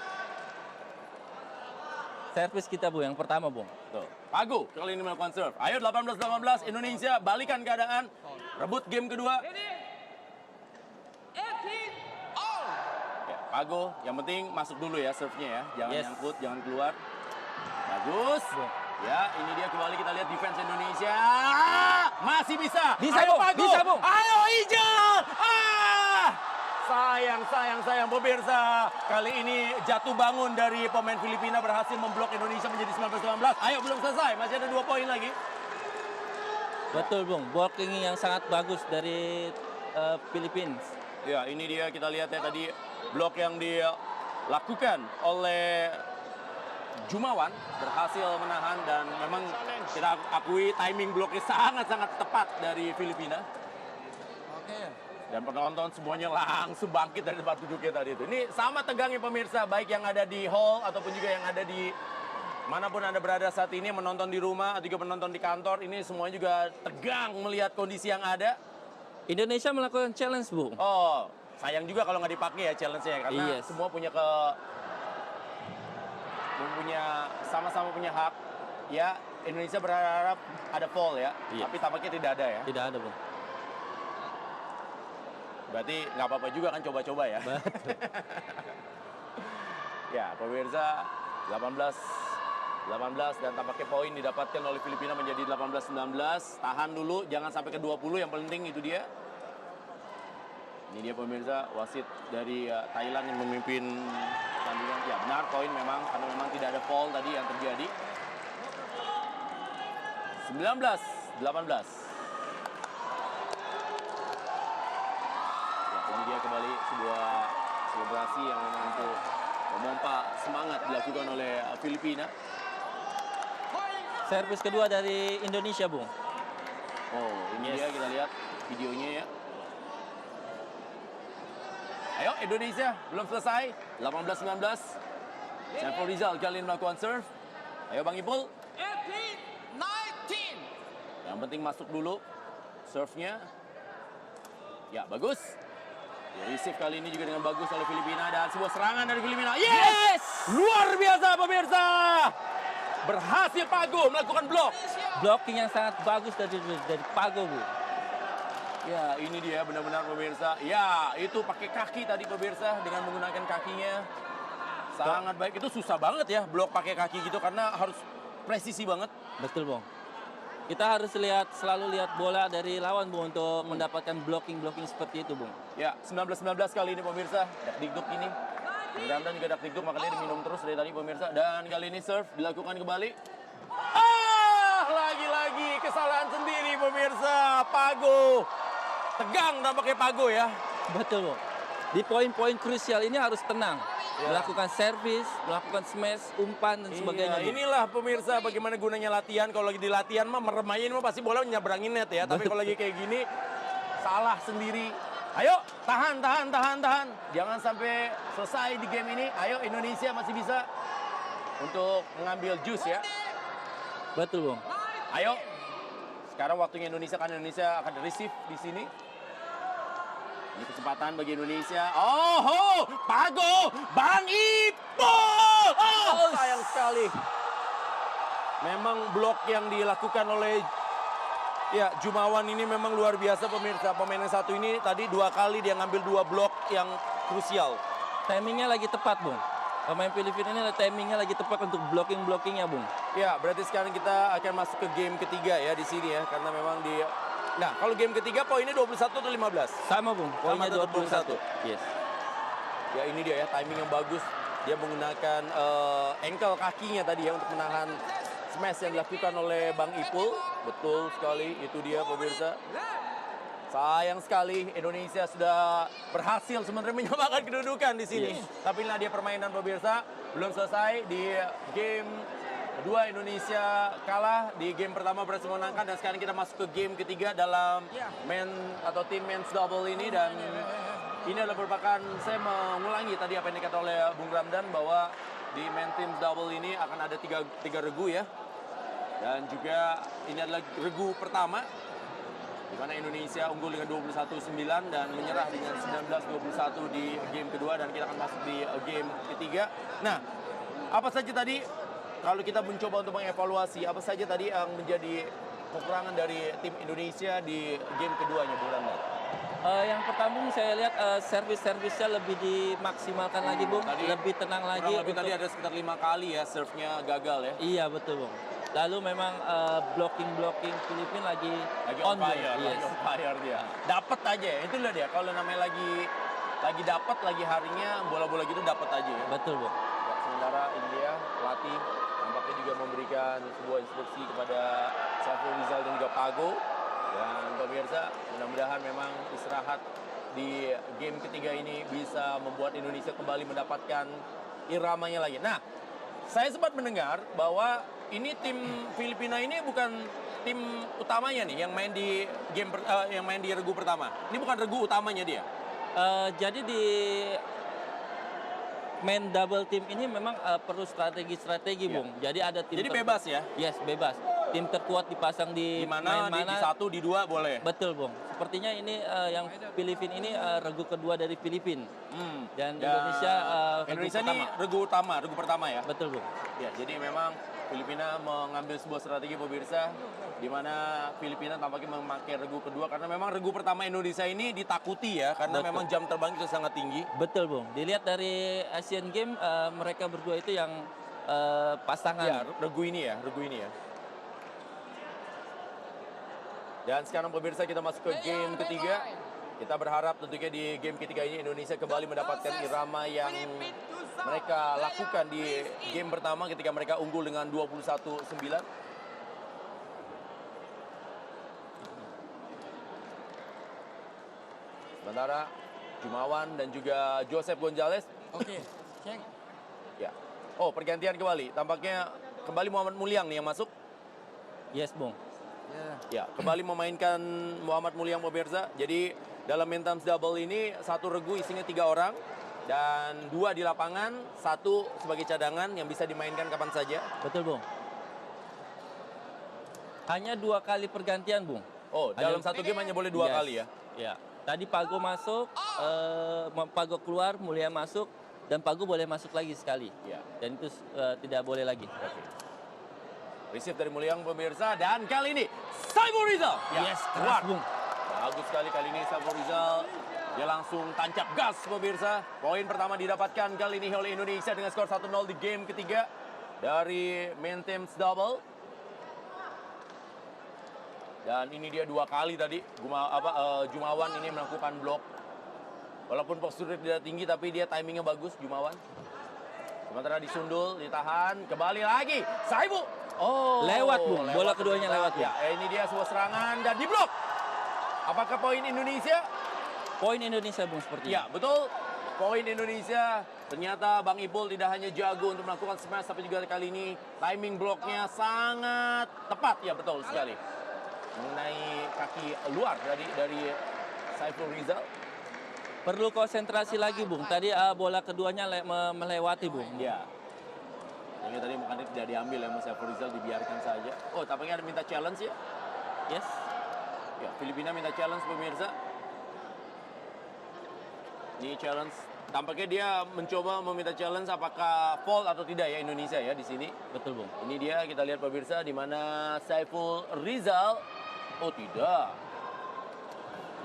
Servis kita Bung, yang pertama Bung. Tuh. Pago kali ini melakukan serve. Ayo 18-18 Indonesia balikan keadaan. Rebut game kedua. Ya, Pago, yang penting masuk dulu ya serve-nya ya. Jangan nyangkut, jangan keluar. Bagus. Ya, ini dia kembali kita lihat defense Indonesia. Masih bisa. Bisa, Ayo Bung. Pago. Bisa, Bung. Ayo Ijal. Sayang pemirsa. Kali ini jatuh bangun dari pemain Filipina berhasil memblok Indonesia menjadi 19-19. Ayo belum selesai, masih ada 2 poin lagi. Betul Bung, blocking yang sangat bagus dari Philippines. Ya, ini dia kita lihat ya tadi blok yang dilakukan oleh Jumawan berhasil menahan dan memang kita akui timing bloknya sangat-sangat tepat dari Filipina. Dan penonton semuanya langsung bangkit dari tempat duduknya tadi itu. Ini sama tegangnya pemirsa, baik yang ada di hall ataupun juga yang ada di manapun Anda berada saat ini, menonton di rumah atau juga menonton di kantor, ini semuanya juga tegang melihat kondisi yang ada. Indonesia melakukan challenge Bung. Oh, sayang juga kalau nggak dipakai ya challenge-nya karena semua punya sama-sama punya hak. Ya, Indonesia berharap ada foul ya, tapi tampaknya tidak ada ya. Tidak ada Bung. Berarti nggak apa-apa juga kan coba-coba ya. Ya, pemirsa 18 dan tampaknya poin didapatkan oleh Filipina menjadi 18-19. Tahan dulu, jangan sampai ke 20 yang penting itu dia. Ini dia pemirsa, wasit dari Thailand yang memimpin pertandingan. Ya benar, poin memang karena memang tidak ada foul tadi yang terjadi. 19-18. Ini dia kembali sebuah selebrasi yang memang untuk memompa semangat dilakukan oleh Filipina. Servis kedua dari Indonesia Bung. Oh, ini dia kita lihat videonya ya. Ayo Indonesia, belum selesai. 18-19. Saiful Rizal kali ini melakukan serve. Ayo Bang Ipul. 18-19. Yang penting masuk dulu serve-nya. Ya, bagus. Receive kali ini juga dengan bagus oleh Filipina dan sebuah serangan dari Filipina. Yes! Luar biasa pemirsa. Berhasil Pago melakukan blok. Blocking yang sangat bagus dari Pago Bu. Ya, ini dia benar-benar pemirsa. Ya, itu pakai kaki tadi pemirsa dengan menggunakan kakinya. Sangat baik. Itu susah banget ya blok pakai kaki gitu karena harus presisi banget. Betul Bung. Kita harus selalu lihat bola dari lawan Bung untuk mendapatkan blocking seperti itu Bung. Ya, 19-19 kali ini pemirsa. Dakdikduk ini. Mudah-mudahan juga dakdikduk makanya diminum terus dari tadi pemirsa. Dan kali ini serve dilakukan kembali. Lagi-lagi kesalahan sendiri pemirsa. Pago. Tegang nampaknya Pago ya. Betul Bung. Di poin-poin krusial ini harus tenang. Melakukan servis, melakukan smash, umpan dan sebagainya. Iya, inilah pemirsa bagaimana gunanya latihan. Kalau lagi di latihan mah meremahin mah pasti bola nyebrangin net ya. Tapi kalau lagi kayak gini salah sendiri. Ayo tahan. Jangan sampai selesai di game ini. Ayo Indonesia masih bisa untuk mengambil jus ya. Betul Bung. Ayo. Sekarang waktunya Indonesia kan Indonesia akan receive di sini. Ini kesempatan bagi Indonesia. Oh, Pago, Bang Ipul. Oh, sayang sekali. Memang blok yang dilakukan oleh Jumawan ini memang luar biasa pemirsa. Pemain yang satu ini tadi 2 kali dia ngambil 2 blok yang krusial. Timingnya lagi tepat Bung. Pemain Filipina ini timingnya lagi tepat untuk blockingnya Bung. Ya, berarti sekarang kita akan masuk ke game ketiga ya di sini ya. Karena memang Nah, kalau game ketiga poinnya 21 atau 15? Sama Bung, poinnya 21. Yes. Ya ini dia ya, timing yang bagus. Dia menggunakan ankle kakinya tadi ya untuk menahan smash yang dilakukan oleh Bang Ipul. Betul sekali, itu dia pemirsa. Sayang sekali Indonesia sudah berhasil sebenarnya menyamakan kedudukan di sini. Yes. Tapi inilah dia permainan pemirsa, belum selesai di game kedua. Indonesia kalah di game pertama, berhasil menangkan, dan sekarang kita masuk ke game ketiga dalam men atau tim men's double ini. Dan ini adalah merupakan, saya mengulangi tadi apa yang dikatakan oleh Bung Ramdan, bahwa di men teams double ini akan ada tiga regu ya. Dan juga ini adalah regu pertama, di mana Indonesia unggul dengan 21-9 dan menyerah dengan 19-21 di game kedua, dan kita akan masuk di game ketiga. Nah, apa saja tadi kalau kita mencoba untuk mengevaluasi, apa saja tadi yang menjadi kekurangan dari tim Indonesia di game keduanya, Bung Ramdan? Yang pertama saya lihat servisnya lebih dimaksimalkan lagi, Bung. Tadi lebih tenang lagi. Kurang lebih tadi ada sekitar 5 kali ya serve-nya gagal ya. Iya, betul, Bung. Lalu memang blocking Filipina lagi On Bung. fire, Yes. lagi on fire dia. Dapat aja ya, itulah dia. Kalau namanya lagi dapat, lagi harinya bola-bola gitu dapat aja ya. Betul, Bung. Ya, sementara India pelatih tampaknya juga memberikan sebuah instruksi kepada Saiful Rizal dan juga Pago. Dan pemirsa, mudah-mudahan memang istirahat di game ketiga ini bisa membuat Indonesia kembali mendapatkan iramanya lagi. Nah, saya sempat mendengar bahwa ini tim Filipina ini bukan tim utamanya nih yang main di yang main di regu pertama. Ini bukan regu utamanya dia. Jadi di main double team ini memang perlu strategi, Iya. Bung. Jadi ada tim Jadi bebas ya. Yes, bebas. Tim terkuat dipasang di Di mana main di satu, di dua boleh. Betul, Bung. Sepertinya ini yang Filipina ini regu kedua dari Filipina. Dan Indonesia Indonesia ini regu pertama ya. Betul, Bung. Ya, jadi memang Filipina mengambil sebuah strategi pemirsa, di mana Filipina tampaknya memakai regu kedua karena memang regu pertama Indonesia ini ditakuti ya, karena Betul. memang jam terbang itu sangat tinggi. Betul, Bung. Dilihat dari Asian Games mereka berdua itu yang pasangan. Ya, regu ini ya. Dan sekarang pemirsa kita masuk ke game ketiga. Kita berharap tentunya di game ketiga ini Indonesia kembali mendapatkan irama yang mereka lakukan di game pertama ketika mereka unggul dengan 21-9. Sementara Jumawan dan juga Joseph Gonzalez. Oke, cek. Ya. Oh, pergantian kembali. Tampaknya kembali Muhammad Mulyang nih yang masuk. Yes, Bung. Ya, kembali memainkan Muhammad Mulyang pemirsa. Jadi dalam men teams double ini satu regu isinya 3 orang dan 2 di lapangan, 1 sebagai cadangan yang bisa dimainkan kapan saja. Betul, Bung. Hanya 2 kali pergantian, Bung. Oh, dalam satu game hanya boleh 2 Yes. kali ya. Ya. Tadi Pago masuk, Pago keluar, Mulia masuk, dan Pago boleh masuk lagi sekali. Ya. Dan itu tidak boleh lagi. Receive dari Mulyang pemirsa, dan kali ini Saiful Rizal. Yes, keras, Bung. Bagus sekali kali ini Saiful Rizal. Dia langsung tancap gas pemirsa. Poin pertama didapatkan kali ini oleh Indonesia dengan skor 1-0 di game ketiga dari men teams double. Dan ini dia 2 kali tadi Jumawan ini melakukan blok. Walaupun posturnya tidak tinggi tapi dia timingnya bagus Jumawan. Sementara disundul, ditahan, kembali lagi Saiful. Oh, Lewat, Bung. Bola keduanya lewat, ya. Ini dia sebuah serangan dan diblok. Apakah poin Indonesia? Poin Indonesia, Bung, seperti Ya, betul. Poin Indonesia. Ternyata Bang Ipul tidak hanya jago untuk melakukan smash, tapi juga kali ini timing bloknya sangat tepat. Ya, betul sekali. Mengenai kaki luar dari Saiful Rizal. Perlu konsentrasi lagi, Bung. Tadi bola keduanya melewati, Bung. Ya. Ini tadi bukan tidak diambil ya, Mas Saiful Rizal, dibiarkan saja. Oh, tampaknya ada minta challenge ya. Yes. Ya, Filipina minta challenge pemirsa. Ini challenge. Tampaknya dia mencoba meminta challenge apakah foul atau tidak ya Indonesia ya di sini. Betul, Bung. Ini dia kita lihat pemirsa di mana Saiful Rizal. Oh, tidak.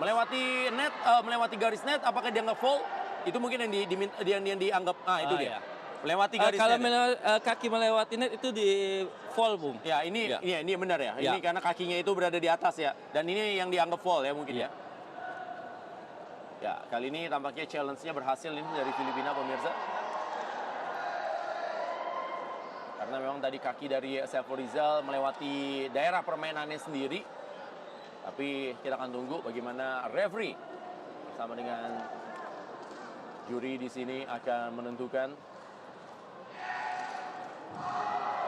Melewati garis net, apakah dia nggak foul? Itu mungkin yang dianggap itu dia. Ya. Melewati garis Kalau net. kaki melewati net itu di foul, Bung. Ya, ini benar ya. Ya. Ini karena kakinya itu berada di atas ya. Dan ini yang dianggap foul ya mungkin ya. Ya, kali ini tampaknya challenge-nya berhasil ini dari Filipina pemirsa. Karena memang tadi kaki dari Saiful Rizal melewati daerah permainannya sendiri. Tapi kita akan tunggu bagaimana referee bersama dengan juri di sini akan menentukan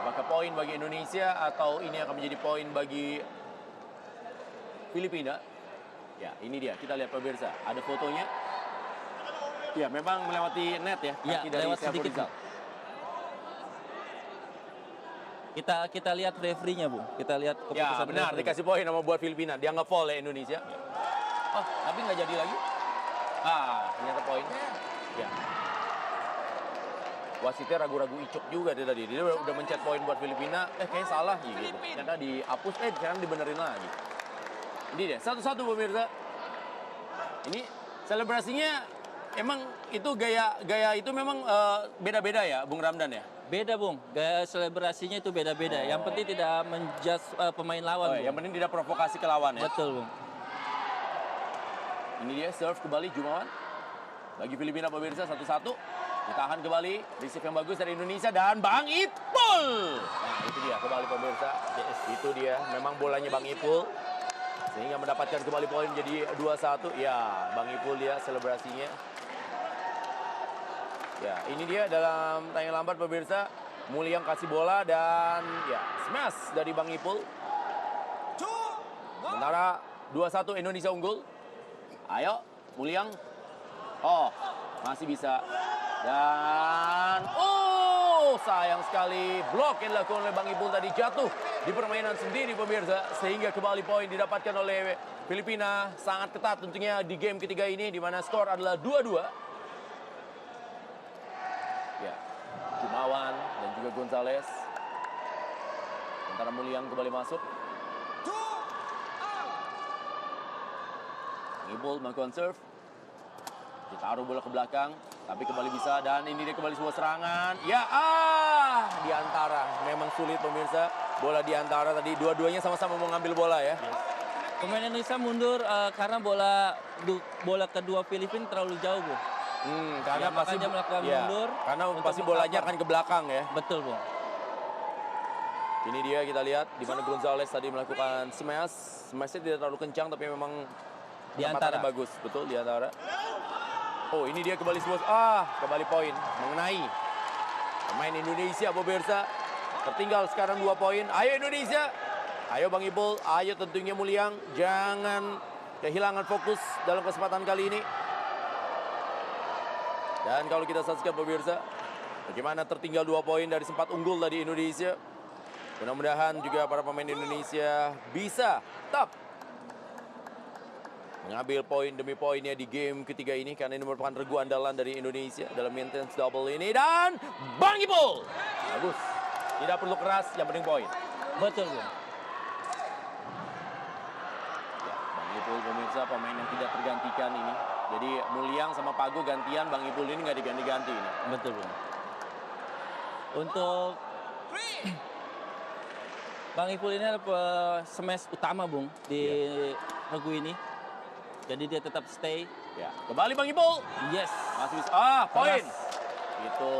apakah poin bagi Indonesia atau ini akan menjadi poin bagi Filipina. Ya, ini dia. Kita lihat pemirsa. Ada fotonya. Ya, memang melewati net ya. Ya, kaki dari lewat Saiful sedikit. Rizal. Kita lihat referee-nya, Bung. Kita lihat Ya, keputusan benar. referee. Dikasih poin sama buat Filipina. Dia nggak foul ya Indonesia. Oh, tapi nggak jadi lagi. Ternyata poin. Ya. Wasitnya ragu-ragu icuk juga dia tadi. Dia udah mencet poin buat Filipina. Kayaknya salah gitu. Ternyata dihapus. Sekarang dibenerin lagi. Ini dia. Satu-satu pemirsa. Ini selebrasinya emang itu gaya itu memang beda-beda ya, Bung Ramdan ya? Beda, Bung. Gaya selebrasinya itu beda-beda. Yang penting tidak menjudge pemain lawan, Bung. Yang penting tidak provokasi ke lawan ya. Betul, Bung. Ini dia serve kembali Jumawan. Bagi Filipina pemirsa 1-1. Ditahan kembali. Receive yang bagus dari Indonesia dan Bang Ipul. Nah, itu dia kembali pemirsa. Yes, itu dia. Memang bolanya Bang Ipul. Sehingga mendapatkan kembali poin jadi 2-1. Ya, Bang Ipul dia selebrasinya. Ya, ini dia dalam tayangan lambat pemirsa. Mulyang kasih bola dan ya, smash dari Bang Ipul. Sementara 2-1 Indonesia unggul. Ayo, Mulyang. Oh, masih bisa. Dan sayang sekali blok yang dilakukan oleh Bang Ipul tadi jatuh di permainan sendiri pemirsa, sehingga kembali poin didapatkan oleh Filipina. Sangat ketat tentunya di game ketiga ini di mana skor adalah 2-2. Ya, Jumawan dan juga Gonzales. Sementara Mulyang kembali masuk. Bang Ipul melakukan serve. Ditaruh bola ke belakang, tapi kembali bisa dan ini dia kembali sebuah serangan. Ya, di antara. Memang sulit pemirsa. Bola di antara tadi dua-duanya sama-sama mau ngambil bola ya. Pemain Indonesia mundur karena bola kedua Filipina terlalu jauh, Bung. Karena Ya, pasti makanya melakukan ya, mundur karena untuk pasti bolanya meng-cover. akan ke belakang ya. Betul, Bung. Ini dia kita lihat di mana Gonzales tadi melakukan smash. Smashnya tidak terlalu kencang tapi memang Di antara. penempatannya bagus. Betul, di antara. Oh, ini dia kembali sebuah kembali poin mengenai pemain Indonesia pemirsa. Tertinggal sekarang 2 poin. Ayo Indonesia. Ayo Bang Ipul, ayo tentunya Mulyang. Jangan kehilangan fokus dalam kesempatan kali ini. Dan kalau kita saksikan pemirsa, bagaimana tertinggal 2 poin dari sempat unggul tadi Indonesia. Mudah-mudahan juga para pemain Indonesia bisa tetap mengambil poin demi poinnya di game ketiga ini karena ini merupakan regu andalan dari Indonesia dalam maintenance double ini. Dan Bang Ipul bagus, tidak perlu keras, yang penting poin. Betul, Bung. Ya, Bang Ipul pemirsa pemain yang tidak tergantikan ini. Jadi Mulyang sama Pago gantian, Bang Ipul ini nggak diganti-ganti ini. Betul, Bung. Untuk Bang Ipul ini adalah smash utama, Bung, di regu ini. Jadi dia tetap stay. Ya, kembali Bang Ipul. Yes. Masih bisa. Poin. Itu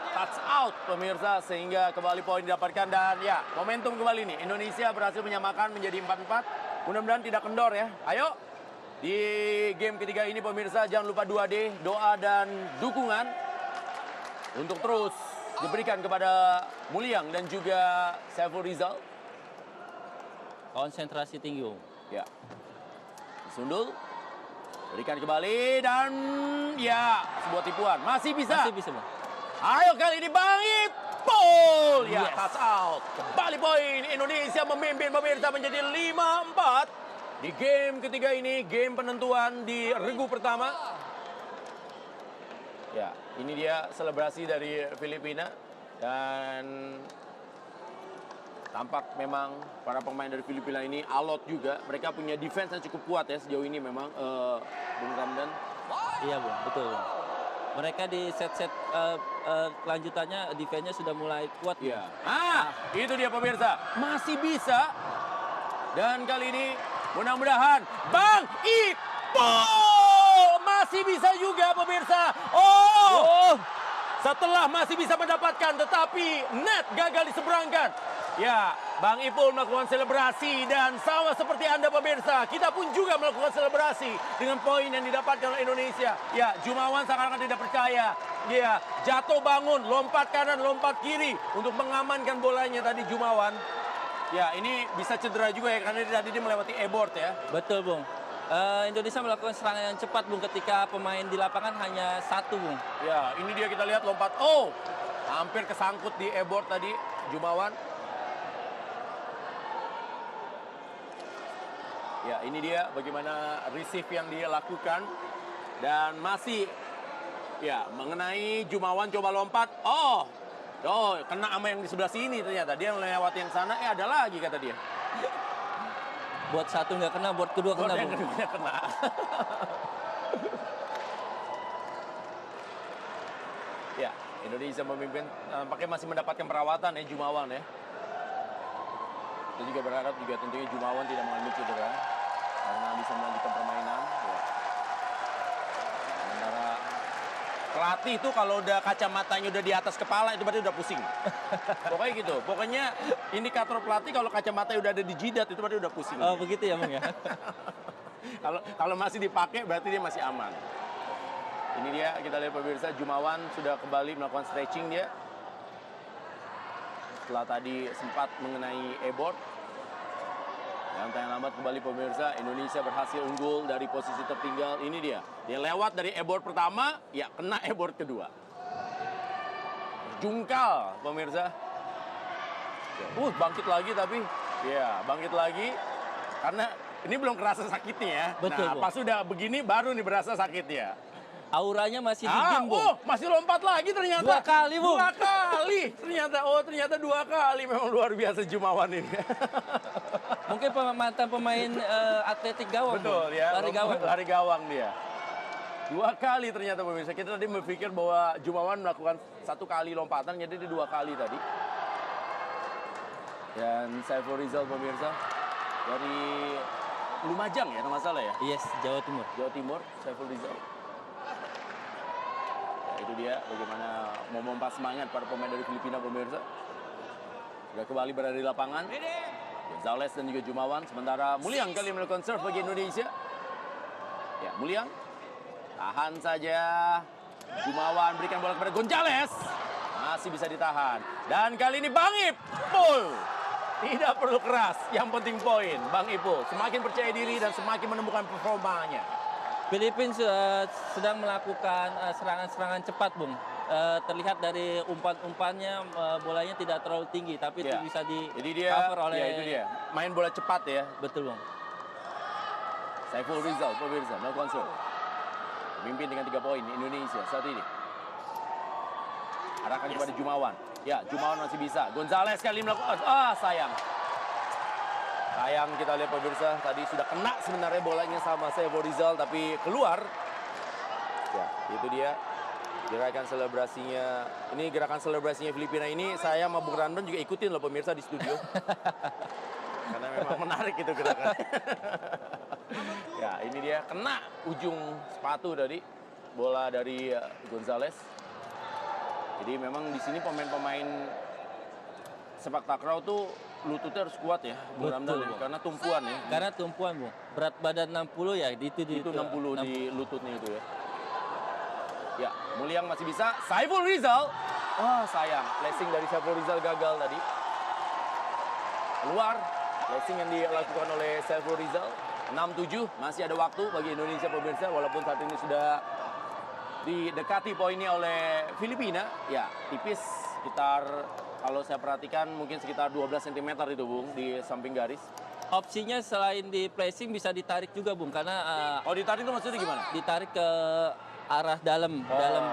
touch out pemirsa sehingga kembali poin didapatkan dan ya, momentum kembali nih. Indonesia berhasil menyamakan menjadi 4-4. Mudah-mudahan tidak kendor ya. Ayo. Di game ketiga ini pemirsa jangan lupa 2D, doa dan dukungan untuk terus diberikan kepada Mulyang dan juga Saiful Rizal. Konsentrasi tinggi, Bung. Ya. Sundul berikan kembali dan ya sebuah tipuan masih bisa. Masih bisa, Bung. Ayo kali ini Bang Ipul. Ya, Yes. touch out. Kembali poin. Indonesia memimpin pemirsa menjadi 5-4 di game ketiga ini, game penentuan di regu pertama. Ya, ini dia selebrasi dari Filipina dan tampak memang para pemain dari Filipina ini alot juga. Mereka punya defense yang cukup kuat ya sejauh ini memang, Bung Ramdan. Iya, Bung. Betul, Bung. Mereka di set-set kelanjutannya defense-nya sudah mulai kuat. Bung. Iya. Itu dia pemirsa. Masih bisa. Dan kali ini mudah-mudahan Bang Ipul masih bisa juga pemirsa. Setelah masih bisa mendapatkan tetapi net gagal diseberangkan. Ya, Bang Ipul melakukan selebrasi dan sama seperti Anda pemirsa, kita pun juga melakukan selebrasi dengan poin yang didapatkan oleh Indonesia. Ya, Jumawan seakan-akan tidak percaya. Ya, jatuh bangun, lompat kanan, lompat kiri untuk mengamankan bolanya tadi Jumawan. Ya, ini bisa cedera juga ya karena tadi dia melewati e-board ya. Betul, Bung. Indonesia melakukan serangan yang cepat, Bung, ketika pemain di lapangan hanya satu, Bung. Ya, ini dia kita lihat lompat. Oh, hampir kesangkut di e-board tadi Jumawan. Ya, ini dia bagaimana receive yang dia lakukan. Dan masih, ya, mengenai Jumawan coba lompat. Oh, kena sama yang di sebelah sini ternyata. Dia melewati yang sana, ada lagi kata dia. Buat satu nggak kena, buat kedua kena, Yang Bung. kedua kena. Ya, Indonesia memimpin, nampaknya masih mendapatkan perawatan ya Jumawan ya. Kita juga berharap juga tentunya Jumawan tidak mengalami cedera karena bisa melanjutkan permainan. Ya. Sementara pelatih itu kalau udah kacamatanya udah di atas kepala itu berarti udah pusing. Pokoknya gitu. Pokoknya indikator pelatih kalau kacamatanya udah ada di jidat itu berarti udah pusing. Oh, begitu ya, Bung ya. Kalau masih dipakai berarti dia masih aman. Ini dia kita lihat pemirsa Jumawan sudah kembali melakukan stretching dia. Setelah tadi sempat mengenai e-board. Dan tayang lambat kembali pemirsa, Indonesia berhasil unggul dari posisi tertinggal. Ini dia lewat dari e-board pertama, ya kena e-board kedua. Jungkal pemirsa. Bangkit lagi tapi, ya bangkit lagi. Karena ini belum kerasa sakitnya ya. Betul, nah, Bung. pas sudah begini baru nih berasa sakitnya. Auranya masih dingin, Bung. Masih lompat lagi ternyata. 2 kali, Bung. 2 kali. Ternyata 2 kali. Memang luar biasa Jumawan ini. Mungkin mantan pemain atletik gawang, Betul Bung. ya. Lari gawang. Lari gawang dia. 2 kali ternyata pemirsa. Kita tadi berpikir bahwa Jumawan melakukan 1 kali lompatan, jadi dia 2 kali tadi. Dan Saiful Rizal pemirsa dari Lumajang ya, nggak salah ya. Yes, Jawa Timur. Jawa Timur, Saiful Rizal. Itu dia bagaimana memompa semangat para pemain dari Filipina pemirsa. Sudah kembali berada di lapangan. Gonzales dan juga Jumawan. Sementara Mulyang kali melakukan serve bagi Indonesia. Ya, Mulyang. Tahan saja. Jumawan berikan bola kepada Gonzales. Masih bisa ditahan. Dan kali ini Bang Ipul. Tidak perlu keras. Yang penting poin. Bang Ipul semakin percaya diri dan semakin menemukan performanya. Filipina sedang melakukan serangan-serangan cepat, Bung. Terlihat dari umpan-umpannya bolanya tidak terlalu tinggi, tapi itu bisa Jadi dia, di-cover oleh... ya itu dia. Main bola cepat ya. Betul, Bung. Saiful Rizal, pemirsa, melakukan serve. Memimpin dengan 3 poin Indonesia saat ini. Arahkan kepada Jumawan. Ya, Jumawan masih bisa. Gonzales kali melakukan, sayang. Sayang kita lihat pemirsa, tadi sudah kena sebenarnya bolanya sama Saiful Rizal, tapi keluar. Ya, itu dia. Gerakan selebrasinya, ini gerakan selebrasinya Filipina ini saya sama Bung Randon juga ikutin loh pemirsa di studio. Karena memang menarik itu gerakan. Ya, ini dia kena ujung sepatu tadi, bola dari Gonzales. Jadi memang di sini pemain-pemain sepak takraw tuh lututnya harus kuat ya, Bung Ramdan, ya, karena tumpuan ya. Karena tumpuan, Bung. Berat badan 60 ya, itu 60 di lututnya itu ya. Ya, Mulyang masih bisa. Saiful Rizal. Sayang. Placing dari Saiful Rizal gagal tadi. Keluar. Placing yang dilakukan oleh Saiful Rizal. 6-7. Masih ada waktu bagi Indonesia pemirsa. Walaupun saat ini sudah didekati poinnya oleh Filipina. Ya, tipis. Sekitar, kalau saya perhatikan mungkin sekitar 12 cm itu, Bung, di samping garis. Opsinya selain di placing bisa ditarik juga, Bung. Karena Ditarik itu maksudnya gimana? ditarik ke arah dalam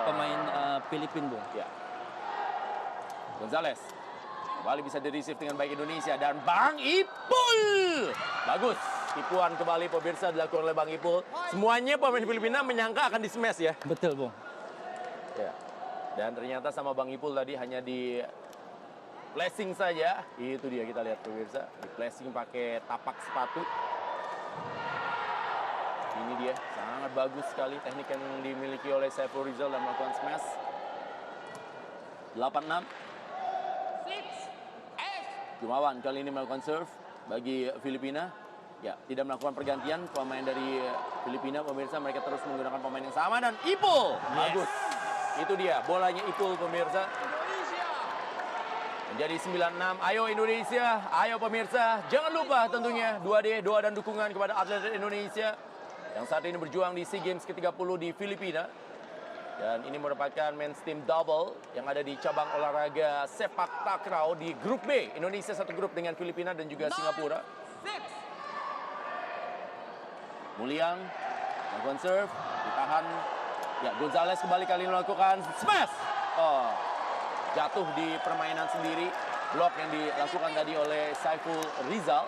pemain Filipina, Bung. Ya. Gonzales kembali bisa di-receive dengan baik Indonesia dan Bang Ipul. Bagus. Tipuan kembali pemirsa dilakukan oleh Bang Ipul. Semuanya pemain Filipina menyangka akan di-smash ya. Betul, Bung. Ya. Dan ternyata sama Bang Ipul tadi hanya di flashing saja. Itu dia kita lihat pemirsa. Di flashing pakai tapak sepatu. Ini dia, sangat bagus sekali teknik yang dimiliki oleh Saiful Rizal dalam melakukan smash. 8-6. Jumawan kali ini melakukan serve bagi Filipina. Ya, tidak melakukan pergantian pemain dari Filipina. Pemirsa, mereka terus menggunakan pemain yang sama dan Ipul. Bagus. Itu dia, bolanya Ipul, pemirsa. Menjadi 96. Ayo Indonesia, ayo pemirsa. Jangan lupa tentunya 2D, doa dan dukungan kepada atlet Indonesia yang saat ini berjuang di SEA Games ke-30 di Filipina. Dan ini merupakan men's team double yang ada di cabang olahraga sepak takraw di grup B. Indonesia satu grup dengan Filipina dan juga Singapura. Muliang melakukan serve, ditahan. Ya, Gonzales kembali kali ini melakukan smash. Oh, jatuh di permainan sendiri. Blok yang dilakukan tadi oleh Saiful Rizal.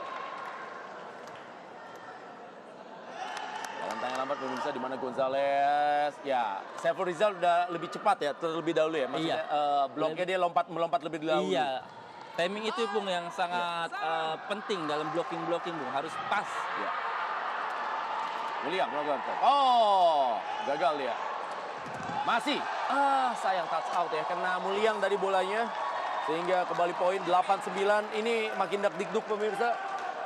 Dalam tangan lambat pemirsa di mana Gonzales. Ya, Saiful Rizal udah lebih cepat ya, terlebih dahulu ya. Maksudnya bloknya dia melompat lebih dahulu. Iya. Timing itu Bung yang sangat penting dalam blocking Bung, harus pas. Ya. Muliang melakukan. Oh, gagal dia. Masih. Sayang touch out ya, kena Muliang dari bolanya. Sehingga kembali poin 8-9. Ini makin dak-dikduk pemirsa.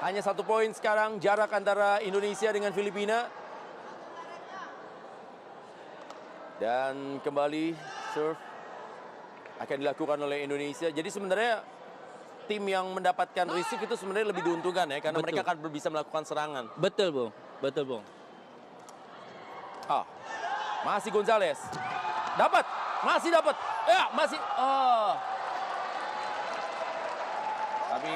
Hanya 1 poin sekarang jarak antara Indonesia dengan Filipina. Dan kembali serve akan dilakukan oleh Indonesia. Jadi sebenarnya tim yang mendapatkan receive itu sebenarnya lebih diuntungkan ya. Karena mereka akan bisa melakukan serangan. Betul Bung, betul Bung. Masih Gonzales. Dapat, masih dapat. Ya, masih. Tapi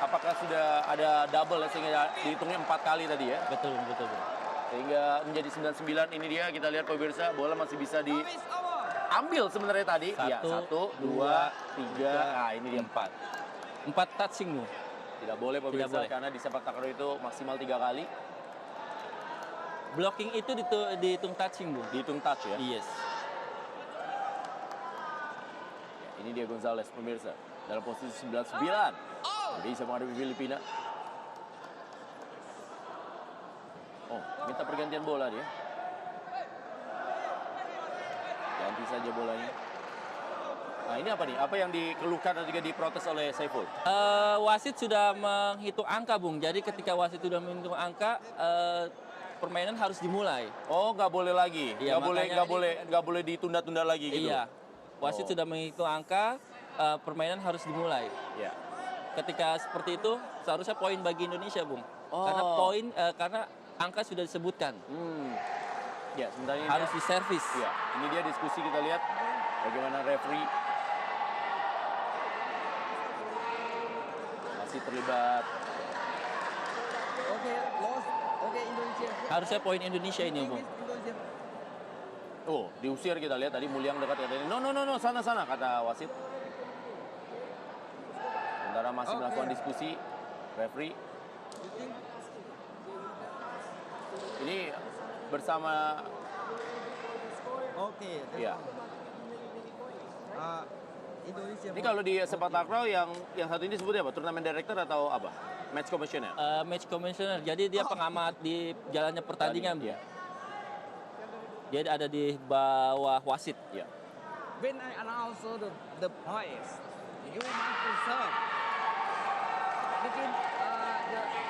apakah sudah ada double ya, sehingga dihitungnya 4 kali tadi ya? Betul Bung. Sehingga menjadi 99. Ini dia, kita lihat pemirsa, bola masih bisa diambil sebenarnya tadi. Iya, 1, 2, 3. Nah, ini dia 4. 4 touching Bung. Tidak boleh pemirsa, boleh. karena di sepak takraw itu maksimal 3 kali. Blocking itu dihitung touching Bung. Dihitung touch ya? Yes. Ya, ini dia Gonzales pemirsa. Dalam posisi 99. Bisa menghadapi Filipina. Oh, minta pergantian bola dia. Ganti saja bolanya. Nah, ini apa nih? Apa yang dikeluhkan dan juga diprotes oleh Saiful? Wasit sudah menghitung angka Bung. Jadi ketika wasit sudah menghitung angka, permainan harus dimulai. Oh, nggak boleh lagi. Iya, nggak boleh ditunda-tunda lagi gitu. Iya. Wasit sudah menghitung angka, permainan harus dimulai. Ya. Ketika seperti itu, seharusnya poin bagi Indonesia, Bung. Karena angka sudah disebutkan. Ya, sebenarnya harus diservis. Ya, ini dia diskusi, kita lihat bagaimana referee masih terlibat. Indonesia. Harusnya poin Indonesia ini, Bung. Oh, diusir, kita lihat tadi Muliang dekat katanya. No, sana kata wasit. Sementara masih melakukan diskusi referee. Ini bersama ya. Indonesia. Ini kalau di sepak takraw yang satu ini disebutnya apa? Turnamen director atau apa? Match commissioner. Match commissioner. Jadi dia pengamat di jalannya pertandingan, ya. Dia ada di bawah wasit. Ya. When I announce the points, you must to serve. Between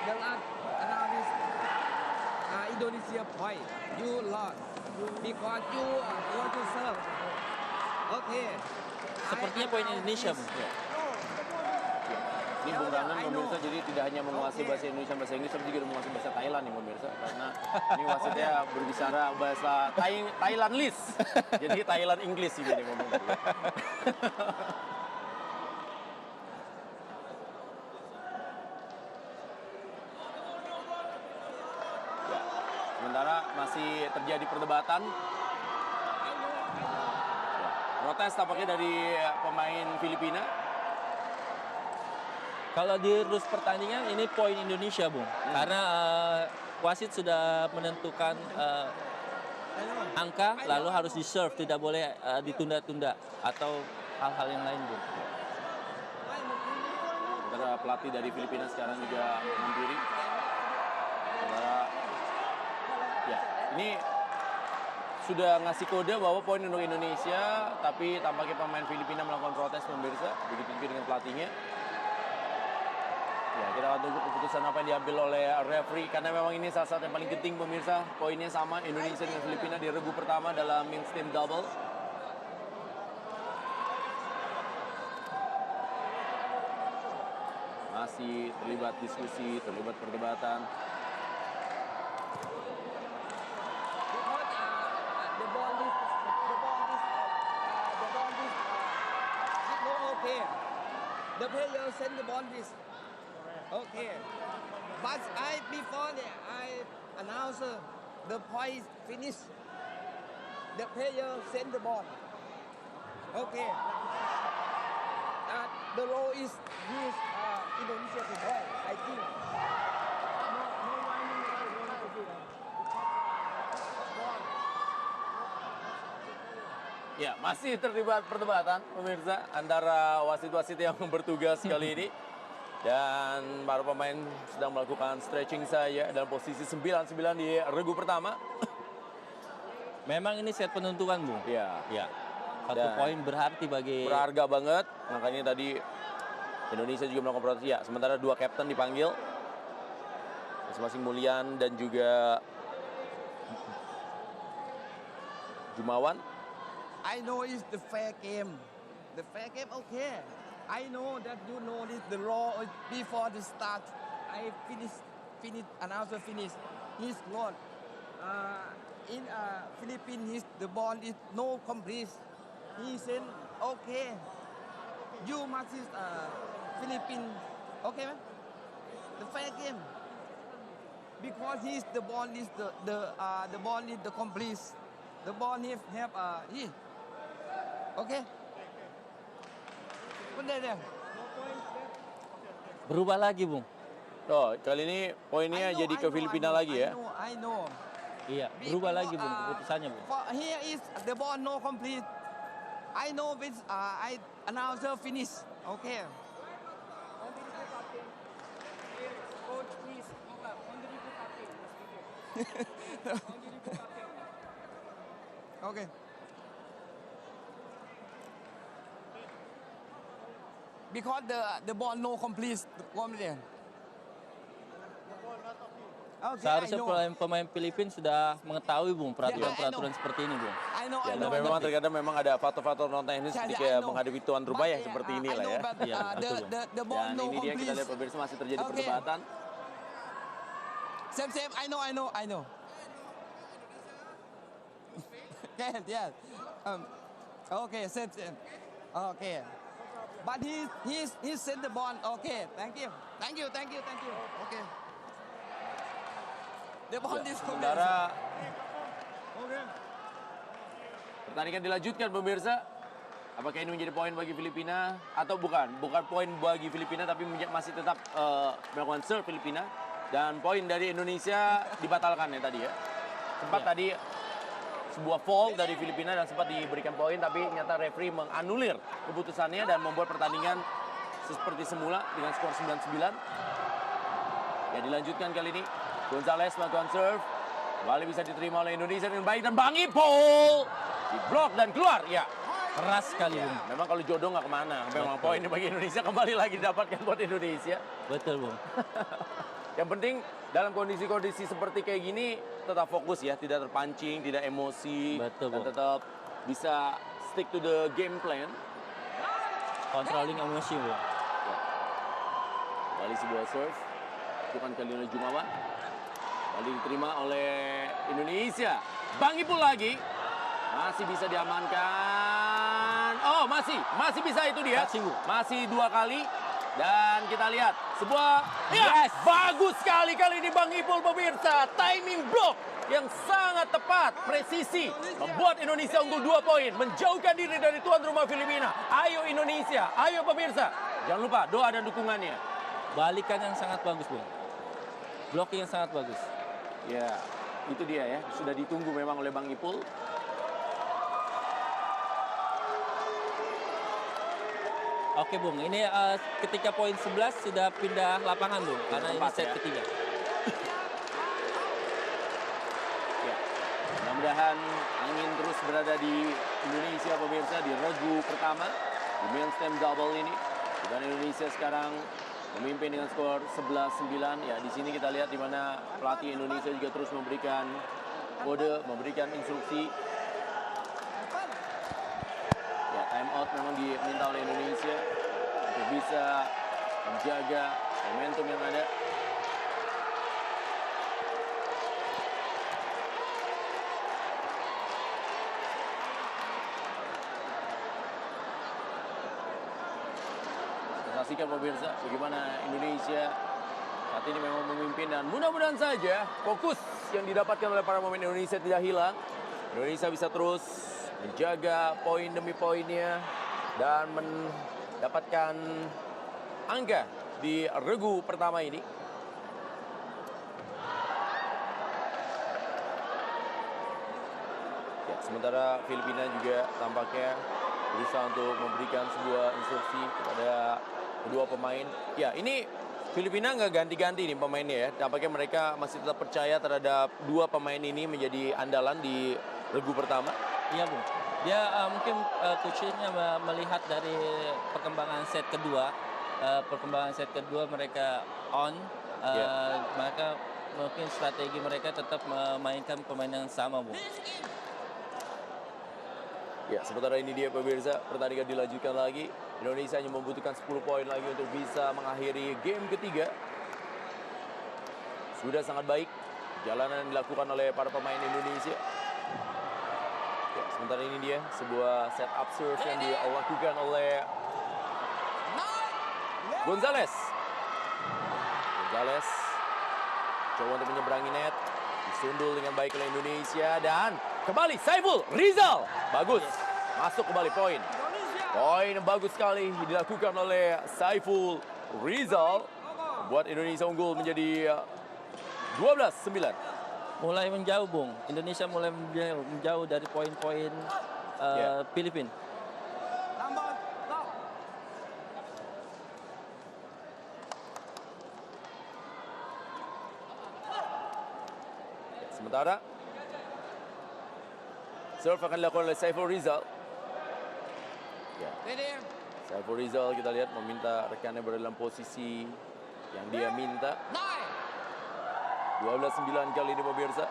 the last analysis, Indonesia point, you lost because you want to serve. Okay. Sepertinya poin Indonesia, Bung. Ya. Ini Bung Ranan pemirsa, jadi tidak hanya menguasai bahasa Indonesia, bahasa Inggris, tapi juga menguasai bahasa Thailand nih pemirsa. Karena ini wasitnya berbicara bahasa Thailandese. Jadi Thailand English ini nih ngomong tadi. Ya, sementara masih terjadi perdebatan. Ya, protes tampaknya dari pemain Filipina. Kalau di rules pertandingan ini poin Indonesia, Bung. Karena wasit sudah menentukan angka, lalu harus di-serve, tidak boleh ditunda-tunda atau hal-hal yang lain, Bung. Sementara pelatih dari Filipina sekarang juga menghampiri. Sementara ya, ini sudah ngasih kode bahwa poin untuk Indonesia, tapi tampaknya pemain Filipina melakukan protes pemirsa, begitu juga dengan pelatihnya. Ya, kita akan tunggu keputusan apa yang diambil oleh referee karena memang ini salah satu yang paling penting pemirsa. Poinnya sama Indonesia dengan Filipina di regu pertama dalam men's team double. Masih terlibat diskusi, terlibat perdebatan. Because the ball is no okay. The player send the ball is okay. But before I announce the point finish. The player send the ball. Okay. The law is use Indonesia to play. I think. Ya, masih terlibat perdebatan pemirsa antara wasit-wasit yang bertugas kali ini. Dan para pemain sedang melakukan stretching saja dalam posisi 9-9 di regu pertama. Memang ini set penentuan, Bung. Ya, Ya. Satu Dan poin berarti bagi berharga banget. Makanya tadi Indonesia juga melakukan protes. Ya, sementara dua kapten dipanggil. Masing-masing Mulyan dan juga Jumawan. I know it's the fair game. The fair game, okay. I know that you know this, the law is before the start. I finish, announcer finish. He's not. In Philippines, the ball is no complete. He said, okay. You must is Philippines, okay, man? The fair game. Because the ball is the ball is the complete. The ball have he. Okay. Benar ya? berubah lagi, Bung. Oh, kali ini poinnya jadi ke Filipina lagi ya. I know. Iya, berubah lagi, Bung, keputusannya, Bung. For here is the ball no complete. I know with I announcer finish. Okay. Okay. Because the ball no complete. Okay, Seharusnya I know. pemain Filipina sudah mengetahui, Bung, peraturan-peraturan seperti ini, Bung. I know, Ya, I dan know. memang terkadang memang ada faktor-faktor non teknis Yeah, ketika I know. menghadapi tuan rumah yang But, seperti I inilah know, ya. but, Iya, betul, Bung. the ball Dan no ini dia kita complete. lihat pemirsa masih terjadi Okay. perdebatan. Same. I know. Yes, yes. Okay, same. Okay. But he sent the ball. Okay, thank you. Okay. The ball Ya, is sementara Okay. pertandingan dilanjutkan pemirsa. Apakah ini menjadi poin bagi Filipina atau bukan? Bukan poin bagi Filipina tapi masih tetap melakukan serve Filipina. Dan poin dari Indonesia dibatalkan ya tadi ya. Sempat Ya. tadi sebuah foul dari Filipina dan sempat diberikan poin tapi nyata referee menganulir keputusannya dan membuat pertandingan seperti semula dengan skor 9-9. Ya, dilanjutkan kali ini. Gonzales melakukan serve. Kembali bisa diterima oleh Indonesia dengan baik dan Bang Ipul diblok dan keluar. Ya, Keras sekali, Bung. memang kalau jodoh nggak kemana. Memang Betul. poin bagi Indonesia kembali lagi didapatkan buat Indonesia. Betul, Bung. Yang penting dalam kondisi-kondisi seperti kayak gini tetap fokus ya, tidak terpancing, tidak emosi, Betul, dan Bung. tetap bisa stick to the game plan. Controlling emosi, Bung. Kembali sebuah serve, bukan kali oleh Jumawan. Kembali diterima oleh Indonesia. Bang Ipul lagi, masih bisa diamankan. Oh, masih bisa itu dia. Masih, Bu. Masih dua kali. Dan kita lihat sebuah Yes. bagus sekali kali ini Bang Ipul pemirsa. Timing block yang sangat tepat, presisi membuat Indonesia unggul 2 poin, menjauhkan diri dari tuan rumah Filipina. Ayo Indonesia, ayo pemirsa. Jangan lupa doa dan dukungannya. Balikan yang sangat bagus, Bung. Blocking yang sangat bagus. Ya, itu dia ya. Sudah ditunggu memang oleh Bang Ipul. Oke, Bung. Ini ketika poin 11 sudah pindah lapangan, Bung. Karena ini tempat, set ya. ketiga. Ya. Mudah-mudahan angin terus berada di Indonesia pemirsa di regu pertama di men's team double ini. Dan Indonesia sekarang memimpin dengan skor 11-9. Ya, di sini kita lihat di mana pelatih Indonesia juga terus memberikan kode, memberikan instruksi. Ya, time out memang diminta oleh Indonesia untuk bisa menjaga momentum yang ada. Saksikan pemirsa bagaimana Indonesia saat ini memang memimpin dan mudah-mudahan saja fokus yang didapatkan oleh para pemain Indonesia tidak hilang. Indonesia bisa terus menjaga poin demi poinnya dan mendapatkan angka di regu pertama ini. Ya, sementara Filipina juga tampaknya berusaha untuk memberikan sebuah instruksi kepada kedua pemain. Ya, ini Filipina nggak ganti-ganti nih pemainnya ya. Tampaknya mereka masih tetap percaya terhadap dua pemain ini menjadi andalan di regu pertama. Iya, Bung. Dia mungkin coachnya melihat dari perkembangan set kedua. Perkembangan set kedua mereka on. Maka mungkin strategi mereka tetap memainkan pemain yang sama, Bung. Ya, sementara ini dia pemirsa, pertandingan dilanjutkan lagi. Indonesia hanya membutuhkan 10 poin lagi untuk bisa mengakhiri game ketiga. Sudah sangat baik jalanan yang dilakukan oleh para pemain Indonesia. Ya, sementara ini dia sebuah set up serve yang dilakukan oleh Gonzalez. Gonzalez coba untuk menyeberangi net, disundul dengan baik oleh Indonesia dan kembali Saiful Rizal. Bagus. Masuk kembali poin. Poin bagus sekali dilakukan oleh Saiful Rizal. Buat Indonesia unggul menjadi 12-9. Mulai menjauh, Bung. Indonesia mulai menjauh dari poin-poin Filipina. Sementara serve akan dilakukan oleh Saiful Rizal. Ya. Saiful Rizal kita lihat meminta rekannya berada dalam posisi yang dia minta. 12-9 kali ini pemirsa.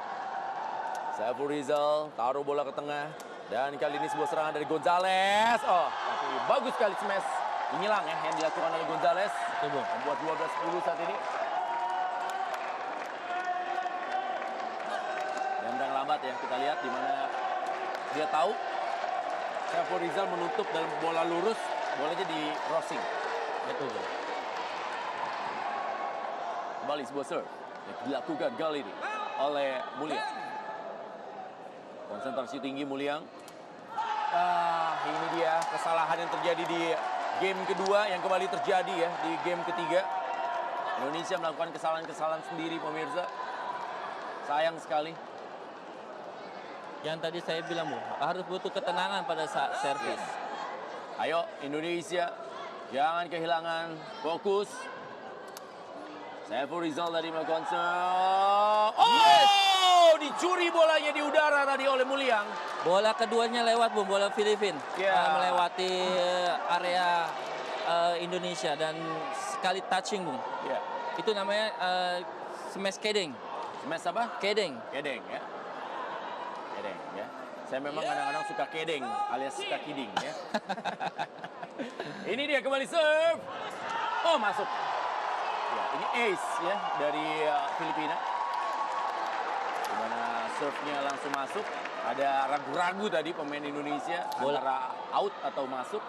Saiful Rizal taruh bola ke tengah dan kali ini sebuah serangan dari Gonzalez. Oh, tapi bagus sekali smash menyilang ya yang dilakukan oleh Gonzalez. Membuat 12-10 saat ini. Dan lambat ya kita lihat di mana dia tahu Saiful Rizal menutup dalam bola lurus, bolanya di crossing. Betul. Kembali sebuah serve yang dilakukan kali ini oleh Mulyang. Konsentrasi tinggi Mulyang. Ini dia kesalahan yang terjadi di game kedua yang kembali terjadi ya di game ketiga. Indonesia melakukan kesalahan-kesalahan sendiri pemirsa. Sayang sekali. Yang tadi saya bilang, Bu, harus butuh ketenangan pada saat servis. Ayo Indonesia, jangan kehilangan fokus. Saiful Rizal tadi melakukan dicuri bolanya di udara tadi oleh Mulyang. Bola keduanya lewat, Bu, bola Filipina. Melewati area Indonesia dan sekali touching, Bu. Ya. Itu namanya smash keding. Smash apa? Keding. Keding ya. Keding ya. Saya memang kadang-kadang suka keding alias suka kidding ya. Ini dia kembali serve. Oh, masuk. Ya, ini ace ya dari Filipina. Di mana serve-nya langsung masuk. Ada ragu-ragu tadi pemain Indonesia antara out atau masuk.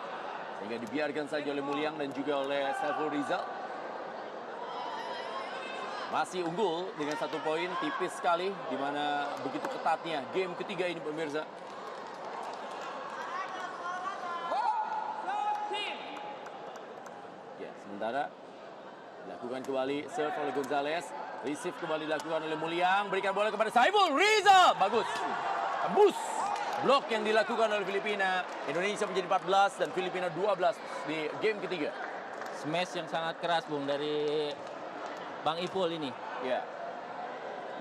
Sehingga dibiarkan saja oleh Mulyang dan juga oleh Saiful Rizal. Masih unggul dengan 1 poin, tipis sekali, di mana begitu ketatnya game ketiga ini pemirsa. Ya, sementara dilakukan kembali serve oleh Gonzalez, receive kembali dilakukan oleh Mulyang, berikan bola kepada Saiful Rizal, bagus, tembus blok yang dilakukan oleh Filipina. Indonesia menjadi 14 dan Filipina 12 di game ketiga. Smash yang sangat keras, Bung, dari Bang Ipul ini. Ya,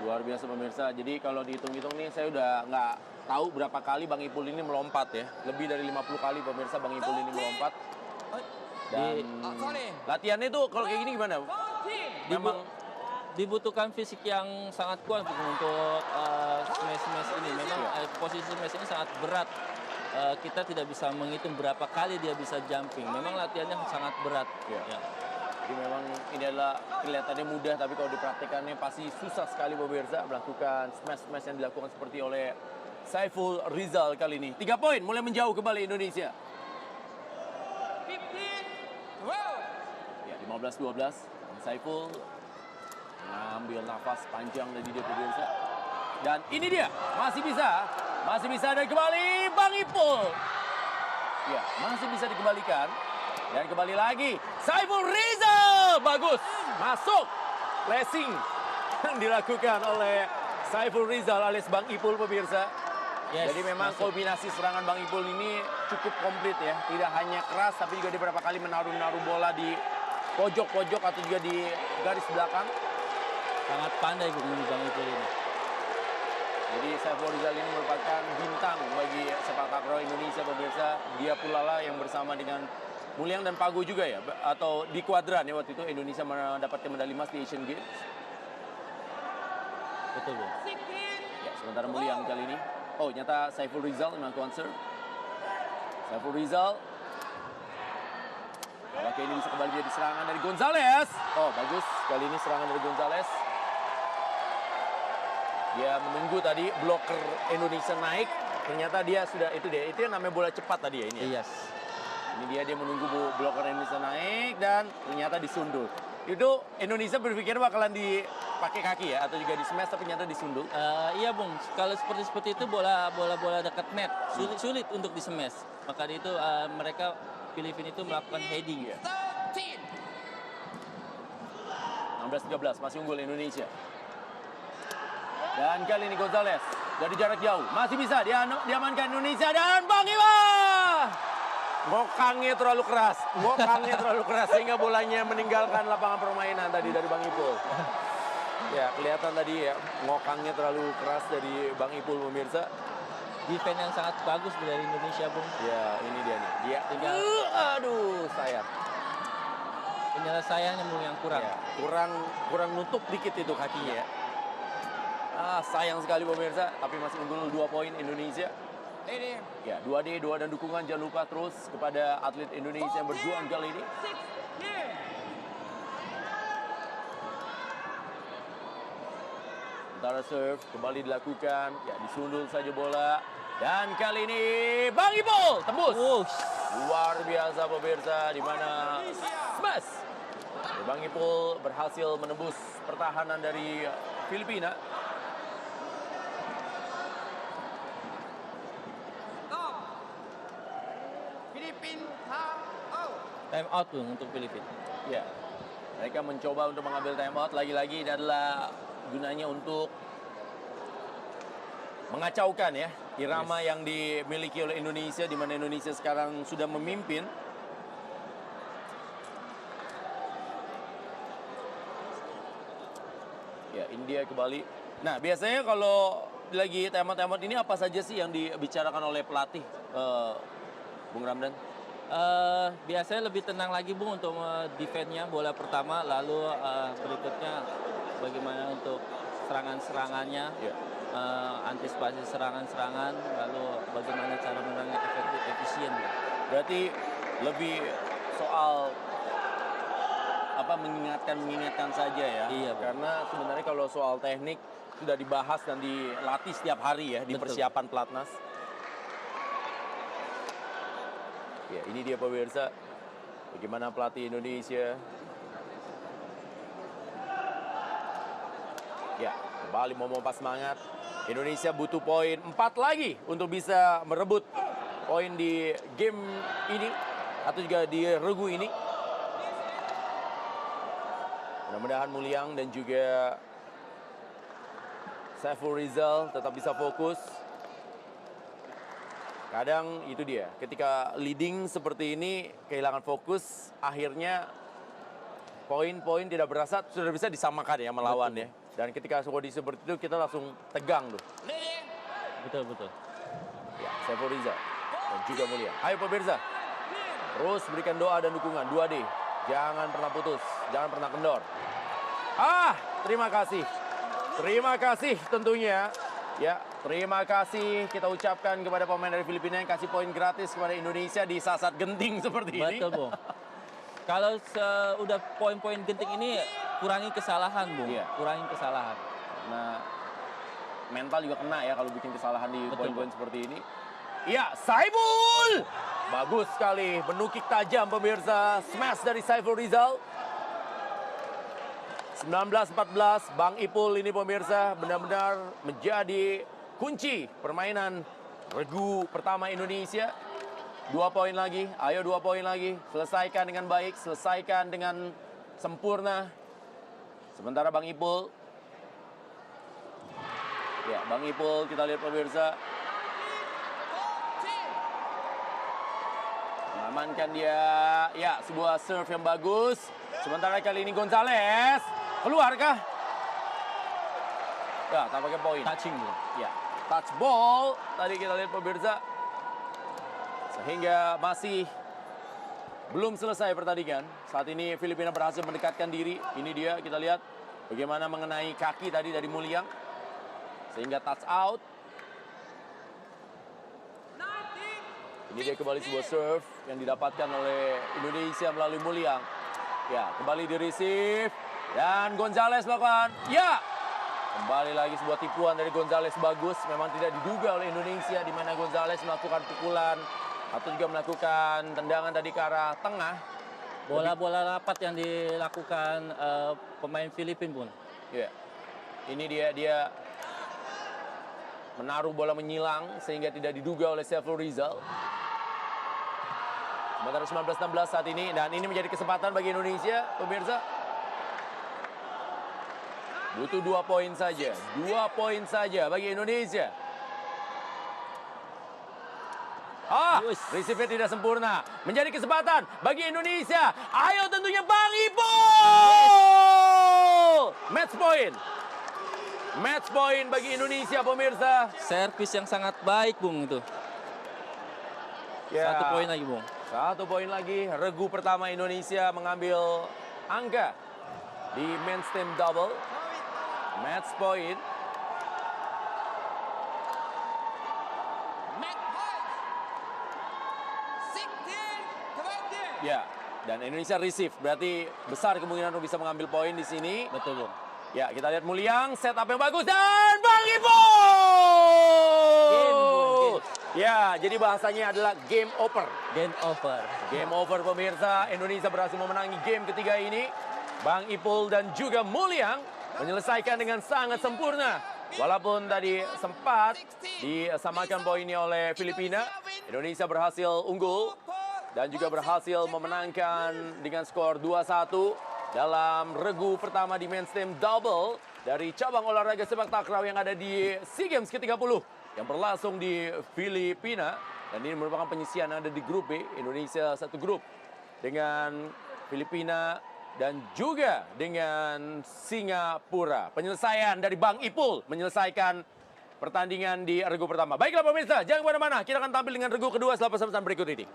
luar biasa pemirsa. Jadi kalau dihitung-hitung nih saya udah nggak tahu berapa kali Bang Ipul ini melompat ya. Lebih dari 50 kali pemirsa Bang Ipul ini melompat. Dan Sorry. latihannya tuh kalau kayak gini gimana? 14. Memang Dibutuhkan fisik yang sangat kuat untuk smash ini. Memang posisi smash ini sangat berat. Kita tidak bisa menghitung berapa kali dia bisa jumping. Memang latihannya sangat berat. Ya. Ya. Jadi memang ini adalah kelihatannya mudah, tapi kalau dipraktikannya pasti susah sekali pemirsa melakukan smash-smash yang dilakukan seperti oleh Saiful Rizal kali ini. 3 poin, mulai menjauh kembali Indonesia. 15. 12. Ya, 15-12. Saiful mengambil nafas panjang dari dia pemirsa. Dan ini dia, masih bisa dan kembali Bang Ipul. Ya, masih bisa dikembalikan. Dan kembali lagi, Saiful Rizal. Bagus, masuk. Blessing yang dilakukan oleh Saiful Rizal alias Bang Ipul pemirsa. Yes, Jadi memang masuk. kombinasi serangan Bang Ipul ini cukup komplit ya. Tidak hanya keras, tapi juga beberapa kali menaruh bola di pojok-pojok atau juga di garis belakang. Sangat pandai Bang Ipul ini. Jadi Saiful Rizal ini merupakan bintang bagi sepak takraw Indonesia pemirsa. Dia pula lah yang bersama dengan Mulyang dan Pago juga ya, atau di kuadran ya waktu itu Indonesia mendapatkan medali emas di Asian Games. Betul, Bung. 16. Ya, sementara Mulyang kali ini, oh nyata Saiful Rizal melakukan serve. Saiful Rizal. Apakah ini bisa kembali jadi serangan dari Gonzales? Oh bagus, kali ini serangan dari Gonzales. Dia menunggu tadi bloker Indonesia naik. Ternyata dia sudah itu yang namanya bola cepat tadi ya ini. Ya? Yes. Ini dia menunggu bloker Indonesia naik dan ternyata disundul. Itu Indonesia berpikir bakalan dipakai kaki ya atau juga di smash tapi ternyata disundul. Iya Bung, kalau seperti itu bola dekat net sulit untuk di smash. Maka itu mereka Filipina itu melakukan heading ya. 13. 16-13 masih unggul Indonesia. Dan kali ini Gonzales dari jarak jauh masih bisa diamankan Indonesia dan Bang Iwa. Ngokangnya terlalu keras sehingga bolanya meninggalkan lapangan permainan tadi dari Bang Ipul. Ya, kelihatan tadi ya ngokangnya terlalu keras dari Bang Ipul pemirsa. Defense yang sangat bagus dari Indonesia, Bung. Ya, ini dia nih. Dia Tinggal aduh, sayang. penyelesaiannya Bung yang kurang. Ya, kurang nutup dikit itu kakinya ya. Sayang sekali pemirsa, tapi masih unggul 2 poin Indonesia. Ready. Ya, 2D, doa dan dukungan jangan lupa terus kepada atlet Indonesia yang berjuang kali ini. 16. Sementara serve kembali dilakukan, ya disundul saja bola. Dan kali ini Bang Ipul tembus. Luar biasa pemirsa, di mana smash. Bang Ipul berhasil menembus pertahanan dari Filipina. Stop. Philippines time out. Time out Bung untuk Filipina. Ya, mereka mencoba untuk mengambil timeout. Lagi-lagi ini adalah gunanya untuk mengacaukan ya irama yang dimiliki oleh Indonesia, di mana Indonesia sekarang sudah memimpin. Ya, India kembali. Nah, biasanya kalau lagi timeout ini apa saja sih yang dibicarakan oleh pelatih, Bung Ramdan? Biasanya lebih tenang lagi Bung untuk defense-nya bola pertama, lalu berikutnya bagaimana untuk serangan-serangannya, Ya. antisipasi serangan-serangan, lalu bagaimana cara menangani efektif efisien. Berarti lebih soal mengingatkan saja ya. Iya, Bang. Karena sebenarnya kalau soal teknik sudah dibahas dan dilatih setiap hari ya di Betul. persiapan pelatnas. Ya, ini dia pemirsa. Bagaimana pelatih Indonesia. Ya, kembali memompa semangat. Indonesia butuh poin 4 lagi untuk bisa merebut poin di game ini atau juga di regu ini. Mudah-mudahan Mulyang dan juga Saiful Rizal tetap bisa fokus. Kadang itu dia, ketika leading seperti ini kehilangan fokus, akhirnya poin-poin tidak berasa sudah bisa disamakan ya melawan ya. Dan ketika kondisi seperti itu kita langsung tegang tuh. Ready. Betul. Ya, Saiful Rizal dan juga Mulyang. Ayo pemirsa, Terus berikan doa dan dukungan. 2D. Jangan pernah putus. Jangan pernah kendor. Terima kasih. Terima kasih tentunya. Ya, terima kasih kita ucapkan kepada pemain dari Filipina yang kasih poin gratis kepada Indonesia di saat-saat genting seperti ini. Betul, Bung. Kalau udah poin-poin genting ini kurangi kesalahan, Bung. Iya. Kurangi kesalahan. Nah, mental juga kena ya kalau bikin kesalahan di Betul, poin-poin Bung. seperti ini. Ya, Saiful! Bagus sekali, menukik tajam pemirsa. Smash dari Saiful Rizal. 19-14, Bang Ipul ini pemirsa benar-benar menjadi kunci permainan regu pertama Indonesia. 2 poin lagi, ayo 2 poin lagi. Selesaikan dengan baik, selesaikan dengan sempurna. Sementara Bang Ipul. Ya, Bang Ipul kita lihat pemirsa. Mengamankan dia. Ya, sebuah serve yang bagus. Sementara kali ini Gonzales. Keluarkah? Ya, tampaknya poin. Touching, Bung. Ya, touch ball. Tadi kita lihat pemirsa. Sehingga masih belum selesai pertandingan. Saat ini Filipina berhasil mendekatkan diri. Ini dia, kita lihat bagaimana mengenai kaki tadi dari Muliang. Sehingga touch out. Ini dia kembali sebuah serve yang didapatkan oleh Indonesia melalui Muliang. Ya, kembali di receive. Dan Gonzales melakukan, ya! Kembali lagi sebuah tipuan dari Gonzales bagus. Memang tidak diduga oleh Indonesia di mana Gonzales melakukan pukulan atau juga melakukan tendangan tadi ke arah tengah. Bola-bola rapat yang dilakukan pemain Filipina, Bung. Ya. Ini dia menaruh bola menyilang sehingga tidak diduga oleh Saiful Rizal. Sementara 19-16 saat ini, dan ini menjadi kesempatan bagi Indonesia, pemirsa. Butuh 2 poin saja. 2 poin saja bagi Indonesia. Receive-nya tidak sempurna. Menjadi kesempatan bagi Indonesia. Ayo tentunya Bang Ipul! Match point. Match point bagi Indonesia, pemirsa. Servis yang sangat baik, Bung, itu. Ya. 1 poin lagi, Bung. 1 poin lagi. Regu pertama Indonesia mengambil angka di men's team double. Match point. Ya, dan Indonesia receive. Berarti besar kemungkinan untuk bisa mengambil poin di sini. Betul, Bung. Ya, kita lihat Muliang, setup yang bagus dan Bang Ipul! Game. Ya, jadi bahasanya adalah game over. Game over. Game over pemirsa, Indonesia berhasil memenangi game ketiga ini. Bang Ipul dan juga Muliang menyelesaikan dengan sangat sempurna. Walaupun tadi sempat disamakan poinnya oleh Filipina, Indonesia berhasil unggul dan juga berhasil memenangkan dengan skor 2-1 dalam regu pertama di men's team double dari cabang olahraga sepak takraw yang ada di SEA Games ke-30 yang berlangsung di Filipina. Dan ini merupakan penyisian yang ada di grup B. Indonesia satu grup dengan Filipina dan juga dengan Singapura. Penyelesaian dari Bang Ipul menyelesaikan pertandingan di regu pertama. Baiklah pemirsa, jangan kemana-mana. Kita akan tampil dengan regu kedua setelah pesan-pesan berikut ini.